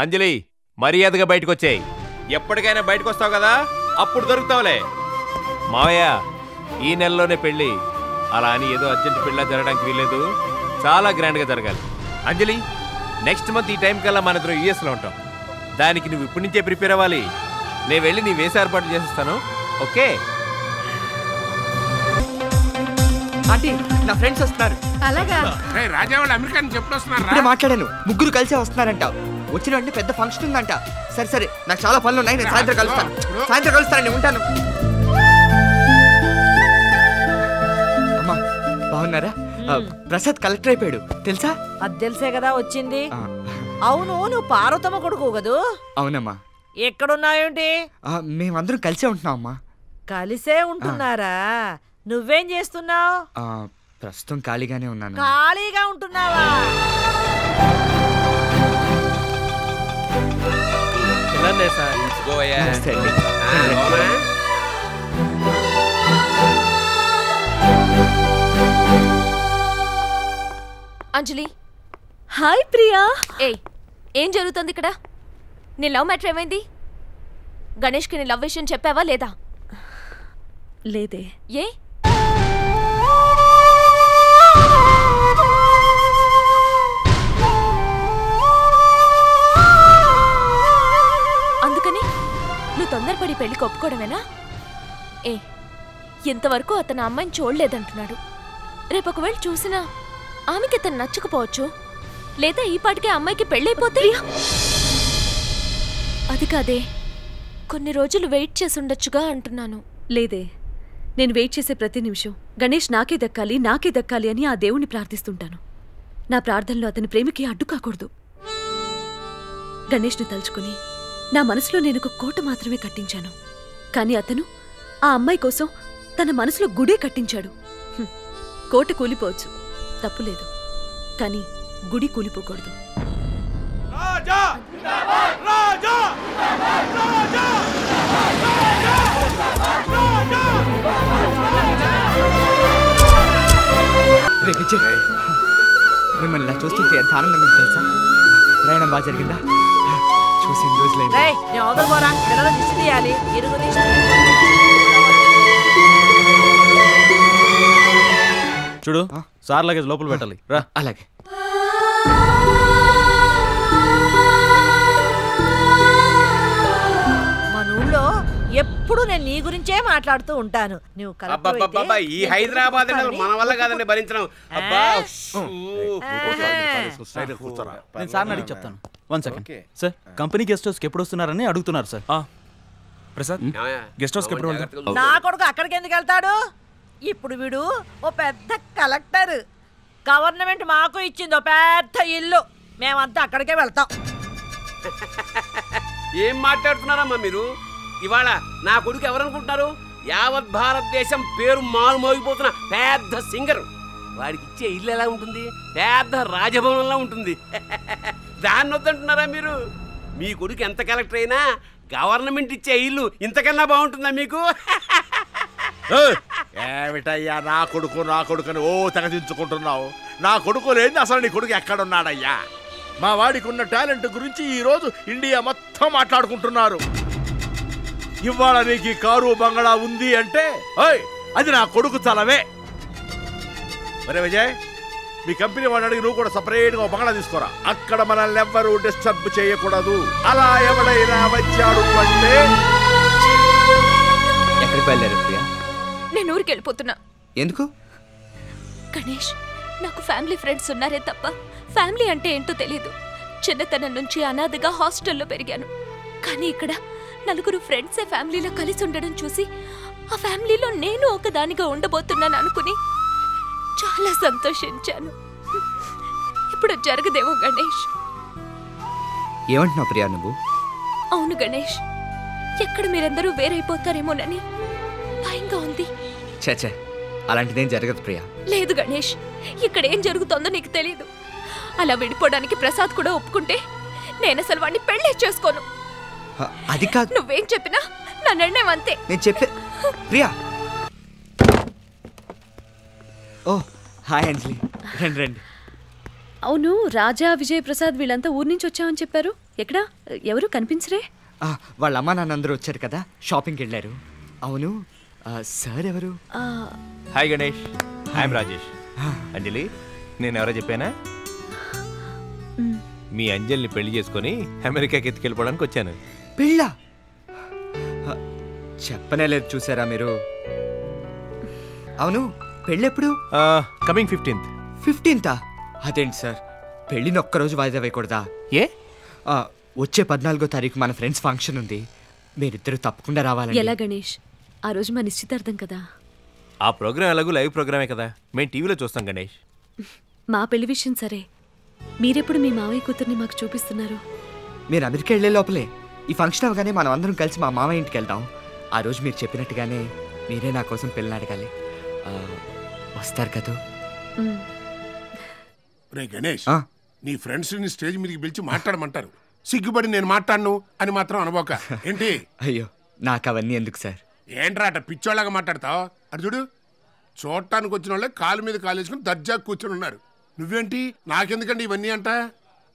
అంజలి మర్యాదగా బయటకు వచ్చాయి. ఎప్పటికైనా బయటకు వస్తావు కదా, అప్పుడు దొరుకుతావులే. మావయ్య ఈ నెలలోనే పెళ్ళి, అలా అని ఏదో అర్జెంట్ పెళ్ళ జరగడానికి వీల్లేదు, చాలా గ్రాండ్గా జరగాలి. అంజలి నెక్స్ట్ మంత్ ఈ టైం కల్లా మన ఇద్దరు యూఎస్లో ఉంటాం. దానికి నువ్వు ఇప్పటి నుంచే ప్రిపేర్ అవ్వాలి. నేను వెళ్ళి నీ వేసే ఏర్పాట్లు చేసేస్తాను. ఓకే? ఆంటీ నా ఫ్రెండ్స్ వస్తున్నారు. అలాగా? రాజా వాళ్ళు అమెరికా నుంచి ఎప్పుడు వస్తున్నారు? ఇప్పుడే మాట్లాడాను, ముగ్గురు కలిసే వస్తున్నారంట. వచ్చిన వెంటనే పెద్ద ఫంక్షన్ ఉందంట. సరే సరే, నాకు చాలా పనులు ఉన్నాయి, నేను సాయంత్రం కలుస్తాను. సాయంత్రం కలుస్తానండి, ఉంటాను. అమ్మా బాగున్నారా? ప్రసాద్ కలెక్టర్ అయిపోయాడు తెలుసా? అది తెలిసే కదా వచ్చింది. అవును, నువ్వు పార్వతమ్మ కొడుకు కదూ? అవునమ్మా. ఎక్కడున్నావేంటి? మేమందరం కలిసే ఉంటున్నాం అమ్మా. కలిసే ఉంటున్నారా? నువ్వేం చేస్తున్నావు? ప్రస్తుతం ఖాళీగానే ఉన్నాను. ఖాళీగా ఉంటున్నావా? అంజలి. హాయ్ ప్రియా. ఏం జరుగుతుంది ఇక్కడ? నీ లవ్ మ్యాటర్ ఏమైంది? గణేష్కి నీ లవ్ విషయం చెప్పావా లేదా? లేదే. ఏ? అందుకని నువ్వు తొందరపడి పెళ్లికి ఒప్పుకోవడమేనా? ఇంతవరకు అతను అమ్మాయిని చూడలేదంటున్నాడు. రేపు ఒకవేళ చూసినా ఆమెకి అతను నచ్చకపోవచ్చు, లేదా ఈ పాటికే అమ్మాయికి పెళ్ళైపోతే? అది కాదే, కొన్ని రోజులు వెయిట్ చేసి ఉండొచ్చుగా అంటున్నాను. లేదే, నేను వెయిట్ చేసే ప్రతి నిమిషం గణేష్ నాకే దక్కాలి అని ఆ దేవుణ్ణి ప్రార్థిస్తుంటాను. నా ప్రార్థనలో అతని ప్రేమకి అడ్డు కాకూడదు. గణేష్ను తలుచుకుని నా మనసులో నేను ఒక కోట మాత్రమే కట్టించాను. కానీ అతను ఆ అమ్మాయి కోసం తన మనసులో గుడే కట్టించాడు. కోట కూలిపోవచ్చు, తప్పులేదు, కానీ గుడి కూలిపోకూడదు. మిమ్మల్ని ఇలా చూస్తుంటే ఎంత ఆనందంగా తెలుసా? ప్రయాణం బాగా జరిగిందా? చూసి రోజులైంది. చూడు, సార్ లగేజ్ లోపల పెట్టాలి. రా. అలాగే. మన ఊళ్ళో ఎప్పుడు నేను నీ గురించే మాట్లాడుతూ ఉంటాను. నువ్వు ఈ హైదరాబాద్ మన వల్ల కాదండి భరించడం. నేను సార్ని అడిగి చెప్తాను. 1 సెకండ్ సార్. కంపెనీ గెస్ట్ హౌస్కి ఎప్పుడు వస్తున్నారని అడుగుతున్నారు సార్. ప్రసాద్, గెస్ట్ హౌస్కి ఎప్పుడు వెళ్తారు? నా కొడుకు అక్కడికి ఎందుకు వెళ్తాడు? ఇప్పుడు వీడు ఓ పెద్ద కలెక్టర్. గవర్నమెంట్ మాకు ఇచ్చింది ఓ పెద్ద ఇల్లు, మేమంతా అక్కడికే వెళ్తాం. ఏం మాట్లాడుతున్నారమ్మా మీరు? ఇవాళ నా కొడుకు ఎవరనుకుంటున్నారు? యావత్ భారతదేశం పేరు మారు మోగిపోతున్న పెద్ద సింగర్. వాడికి ఇచ్చే ఇల్లు ఎలా ఉంటుంది? పెద్ద రాజభవనంలో ఉంటుంది. దాన్ని వద్దంటున్నారా మీరు? మీ కొడుకు ఎంత కలెక్టర్ అయినా గవర్నమెంట్ ఇచ్చే ఇల్లు ఇంతకన్నా బాగుంటుందా మీకు? ఏమిటయ్యా నా కొడుకు అని ఓ తెగదించుకుంటున్నావు? నా కొడుకు లేని అసలు నీ కొడుకు ఎక్కడున్నాడయ్యా? మా వాడికి ఉన్న టాలెంట్ గురించి ఈరోజు ఇండియా మొత్తం మాట్లాడుకుంటున్నారు. ఇవాళ నీకు కారు బంగళా ఉంది అంటే అది నా కొడుకు తలవే. మరే విజయ్, మీ కంపెనీ వాడిని అడిగి నువ్వు కూడా సపరేట్గా ఒక బంగళా తీసుకోరా. అక్కడ మనల్ని ఎవ్వరూ డిస్టర్బ్ చేయకూడదు. అలా ఎవడైనా వచ్చాడు అంటే ఎక్కడికి వెళ్ళారు ప్రియా? నేను ఊరికి వెళ్ళిపోతున్నా. ఎందుకు? గణేష్, నాకు ఫ్యామిలీ ఫ్రెండ్స్ ఉన్నారే తప్ప ఫ్యామిలీ అంటే ఏంటో తెలీదు. చిన్నతనం నుంచి అనాథగా హాస్టల్లో పెరిగాను. కానీ ఇక్కడ నలుగురు ఫ్రెండ్సే ఫ్యామిలీలో కలిసి ఉండడం చూసి ఆ ఫ్యామిలీలో నేను ఒకదానిగా ఉండబోతున్నాను అనుకుని చాలా సంతోషించాను. ఇప్పుడు జరగదేమో గణేష్. ఏమంటున్నావు ప్రియా నువ్వు? అవును గణేష్, ఎక్కడ మీరందరూ వేరైపోతారేమోనని భయంగా ఉంది. చే అలాంటిదేం జరగదు ప్రియా. లేదు గణేష్, ఇక్కడ ఏం జరుగుతోందో నీకు తెలియదు. అలా విడిపోవడానికి ప్రసాద్ కూడా ఒప్పుకుంటే నేను అసలు వాడిని పెళ్లి చేసుకోను. అది కాదు. నువ్వేం చెప్పినా నా నిర్ణయం అంతే. నేను చెప్పే ప్రియా. ఓ హాయ్ అంజలి, రండి రండి. అవును, రాజా, విజయ్ ప్రసాద్ వీళ్ళంతా ఊరి నుంచి వచ్చామని చెప్పారు. ఎక్కడా ఎవరు కనిపించరే? వాళ్ళ అమ్మా నాన్న అందరూ వచ్చారు కదా, షాపింగ్కి వెళ్ళారు. అవును, సార్ ఎవరు? Hi Ganesh, I'm Rajesh. అంజలి, నేను ఎవరో చెప్పానా? మీ అంజలిని పెళ్లి చేసుకొని అమెరికాకి ఎత్తుకెళ్ళిపోవడానికి వచ్చాను. పెళ్ళా? చెప్పనే లేదు చూసారా మీరు. అవును, పెళ్ళెప్పుడు? Coming 15th. 15th? అదేంటి సార్, పెళ్ళిని ఒక్కరోజు వాయిదా వేయకూడదా? ఏ? వచ్చే 14వ తారీఖు మన ఫ్రెండ్స్ ఫంక్షన్ ఉంది, మీరిద్దరూ తప్పకుండా రావాలి. ఎలా గణేష్, ఆ రోజు మా నిశ్చితార్థం కదా. ఆ ప్రోగ్రామ్ ఎలాగూ లైవ్ ప్రోగ్రామే కదా, మేము టీవీలో చూస్తాం గణేష్. మా పెళ్లి విషయం సరే, మీరెప్పుడు మీ మావయ్య కూతుర్ని మాకు చూపిస్తున్నారు? మీరు అమెరికా వెళ్ళే లోపలే ఈ ఫంక్షన్ అవగానే మనం అందరం కలిసి మా మామయ్య ఇంటికి వెళ్దాం. ఆ రోజు మీరు చెప్పినట్టుగానే మీరే నా కోసం పెళ్ళిని అడగాలి. వస్తారు కదా? రే గణేష్, నీ ఫ్రెండ్స్ ని స్టేజ్ మీదకి పిలిచి మాట్లాడమంటారు. సిగ్గుపడి నేను మాట్లాడను అని మాత్రం అనుకోక. ఏంటి? అయ్యో, నాకు అవన్నీ ఎందుకు సార్. ఏంట్రా అట పిచ్చోళ్ళగా మాట్లాడతావు? అటు చూడు, చూడటానికి వచ్చిన వాళ్ళే కాలు మీద కాలు వేసుకుని దర్జా కూర్చొని ఉన్నారు. నువ్వేంటి నాకెందుకండి ఇవన్నీ అంట?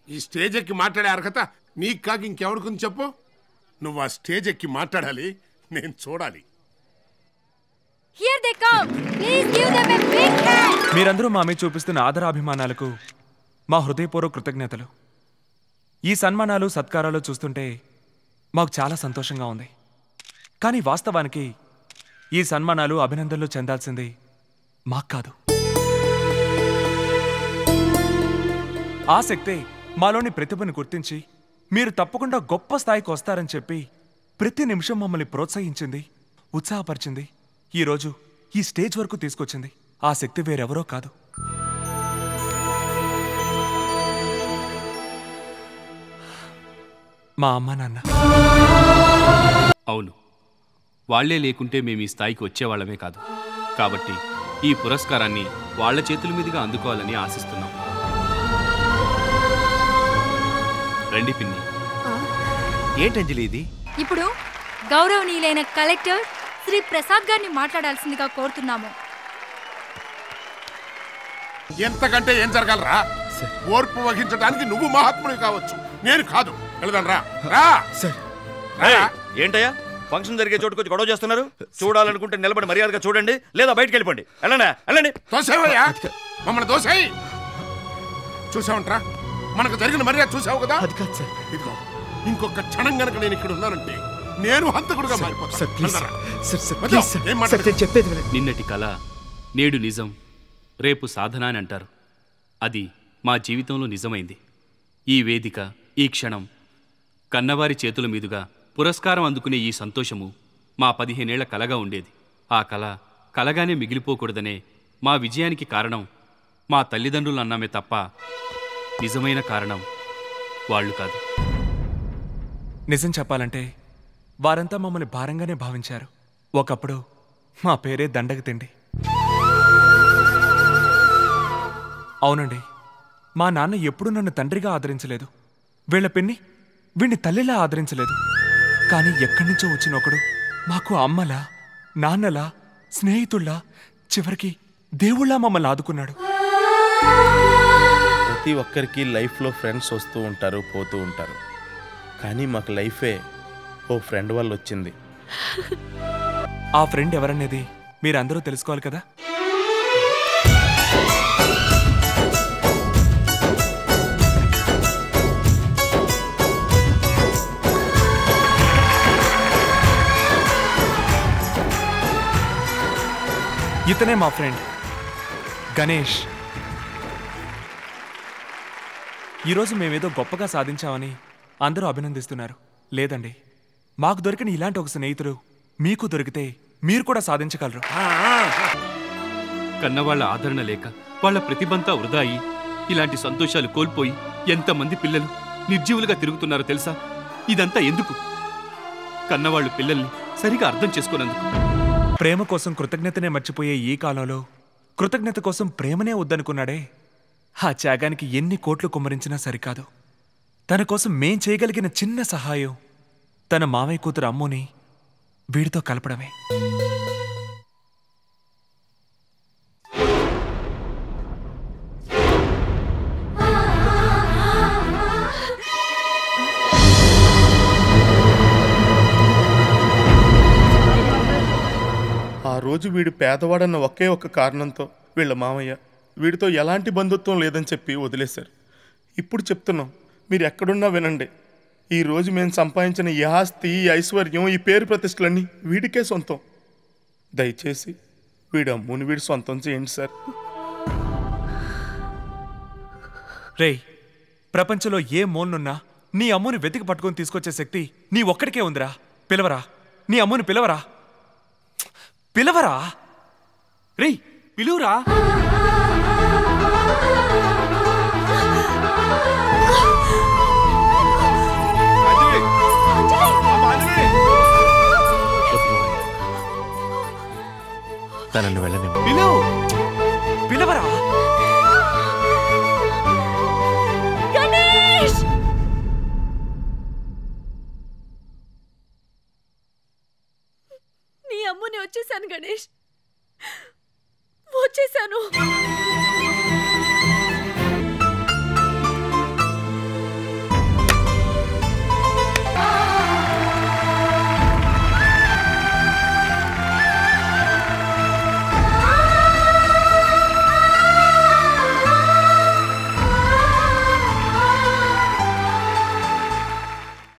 ఈ స్టేజ్ ఎక్కి మాట్లాడే అర్హత నీకు కాక ఇంకెవరికి చెప్పు. నువ్వు ఆ స్టేజ్ ఎక్కి మాట్లాడాలి, నేను చూడాలి. మీరందరూ మా మీద చూపిస్తున్న ఆదరాభిమానాలకు మా హృదయపూర్వక కృతజ్ఞతలు. ఈ సన్మానాలు సత్కారాలు చూస్తుంటే మాకు చాలా సంతోషంగా ఉంది. కానీ వాస్తవానికి ఈ సన్మానాలు అభినందనలు చెందాల్సింది మాకు కాదు. ఆ శక్తే మాలోని ప్రతిభను గుర్తించి మీరు తప్పకుండా గొప్ప స్థాయికి వస్తారని చెప్పి ప్రతి నిమిషం మమ్మల్ని ప్రోత్సహించింది, ఉత్సాహపరిచింది, ఈరోజు ఈ స్టేజ్ వరకు తీసుకొచ్చింది. ఆ శక్తి వేరెవరో కాదు, మా అమ్మా నాన్న. అవును, వాళ్లే లేకుంటే మేము ఈ స్థాయికి వచ్చేవాళ్లమే కాదు. కాబట్టి ఈ పురస్కారాన్ని వాళ్ల చేతుల మీదుగా అందుకోవాలని ఆశిస్తున్నాం. రండి పిన్ని. ఏంటంజలి ఇది? ఇప్పుడు గౌరవనీయులైన కలెక్టర్ శ్రీ ప్రసాద్ గారిని మాట్లాడాల్సిందిగా కోరుతున్నాము. ఎంతకంటే ఏం జరగలరా? ఓర్పు వహించడానికి నువ్వు మహాత్ముని కావచ్చు, నేను కాదు. వెళదాం రా. రా సార్. ఏంటయ్యా ఫంక్షన్ జరిగే చోటుకొచ్చి గొడవ చేస్తున్నారు? చూడాలనుకుంటే నిలబడి మర్యాదగా చూడండి, లేదా బయటకు వెళ్ళిపోండి. వెళ్ళండి. దోసేవయ్యా, మమ్మల్ని దోసేయి. చూసావంట్రా, మనకు జరిగిన మర్యాద చూసావు కదా? ఇదిగో, ఇంకొక క్షణం గనక నేను ఇక్కడ ఉన్నానంటే నేను హంతకుడుగా మారిపోతాను. నిన్నటి కళ నేడు నిజం, రేపు సాధన అని అంటారు. అది మా జీవితంలో నిజమైంది. ఈ వేదిక, ఈ క్షణం, కన్నవారి చేతుల మీదుగా పురస్కారం అందుకునే ఈ సంతోషము మా 15 ఏళ్ల కలగా ఉండేది. ఆ కళ కలగానే మిగిలిపోకూడదనే మా విజయానికి కారణం మా తల్లిదండ్రులు అన్నామే తప్ప నిజమైన కారణం వాళ్ళు కాదు. నిజం చెప్పాలంటే వారంతా మమ్మల్ని భారంగానే భావించారు. ఒకప్పుడు మా పేరే దండగ తిండి. అవునండి, మా నాన్న ఎప్పుడూ నన్ను తండ్రిగా ఆదరించలేదు. వీళ్ళ పిన్ని వీణ్ణి తల్లిలా ఆదరించలేదు. కానీ ఎక్కడి నుంచో వచ్చిన ఒకడు మాకు అమ్మలా, నాన్నలా, స్నేహితుల్లా, చివరికి దేవుళ్ళా మమ్మల్ని ఆదుకున్నాడు. ప్రతి ఒక్కరికి లైఫ్లో ఫ్రెండ్స్ వస్తూ ఉంటారు, పోతూ ఉంటారు. కానీ మాకు లైఫే ఓ ఫ్రెండ్ వల్ల వచ్చింది. ఆ ఫ్రెండ్ ఎవరనేది మీరందరూ తెలుసుకోవాలి కదా. ఇతనే మా ఫ్రెండ్ గణేష్. ఈరోజు మేమేదో గొప్పగా సాధించామని అందరూ అభినందిస్తున్నారు. లేదండి, మాకు దొరికిన ఇలాంటి ఒక స్నేహితుడు మీకు దొరికితే మీరు కూడా సాధించగలరు. కన్నవాళ్ల ఆదరణ లేక వాళ్ళ ప్రతిభంతా వృధా అయి ఇలాంటి సంతోషాలు కోల్పోయి ఎంతమంది పిల్లలు నిర్జీవులుగా తిరుగుతున్నారు తెలుసా? ఇదంతా ఎందుకు? కన్నవాళ్ళు పిల్లల్ని సరిగా అర్థం చేసుకోనందుకు. ప్రేమ కోసం కృతజ్ఞతనే మర్చిపోయే ఈ కాలంలో కృతజ్ఞత కోసం ప్రేమనే వద్దనుకున్నాడే, ఆ త్యాగానికి ఎన్ని కోట్లు కుమ్మరించినా సరికాదు. తన కోసం మేం చేయగలిగిన చిన్న సహాయం తన మామయ్య కూతురు అమ్ముని వీడితో కలపడమే. ఆ రోజు వీడు పేదవాడన్న ఒకే ఒక్క కారణంతో వీళ్ళ మామయ్య వీడితో ఎలాంటి బంధుత్వం లేదని చెప్పి వదిలేశారు. ఇప్పుడు చెప్తున్నాం, మీరు ఎక్కడున్నా వినండి. ఈ రోజు మేము సంపాదించిన ఈ ఆస్తి, ఈ ఐశ్వర్యం, ఈ పేరు ప్రతిష్టలన్నీ వీడికే సొంతం. దయచేసి వీడు అమ్ముని వీడి సొంతం చేయండి సార్. రేయ్, ప్రపంచంలో ఏ మూలనున్నా నీ అమ్ముని వెతికి పట్టుకొని తీసుకొచ్చే శక్తి నీ ఒక్కడికే ఉందిరా. పిలవరా, నీ అమ్ముని పిలవరా, పిలవరా. రేయ్ పిలువురా. తనని వెళ్ళని పిలవరా. గణేష్! నీ అమ్ముని వచ్చేసాను గణేష్, వచ్చేసాను.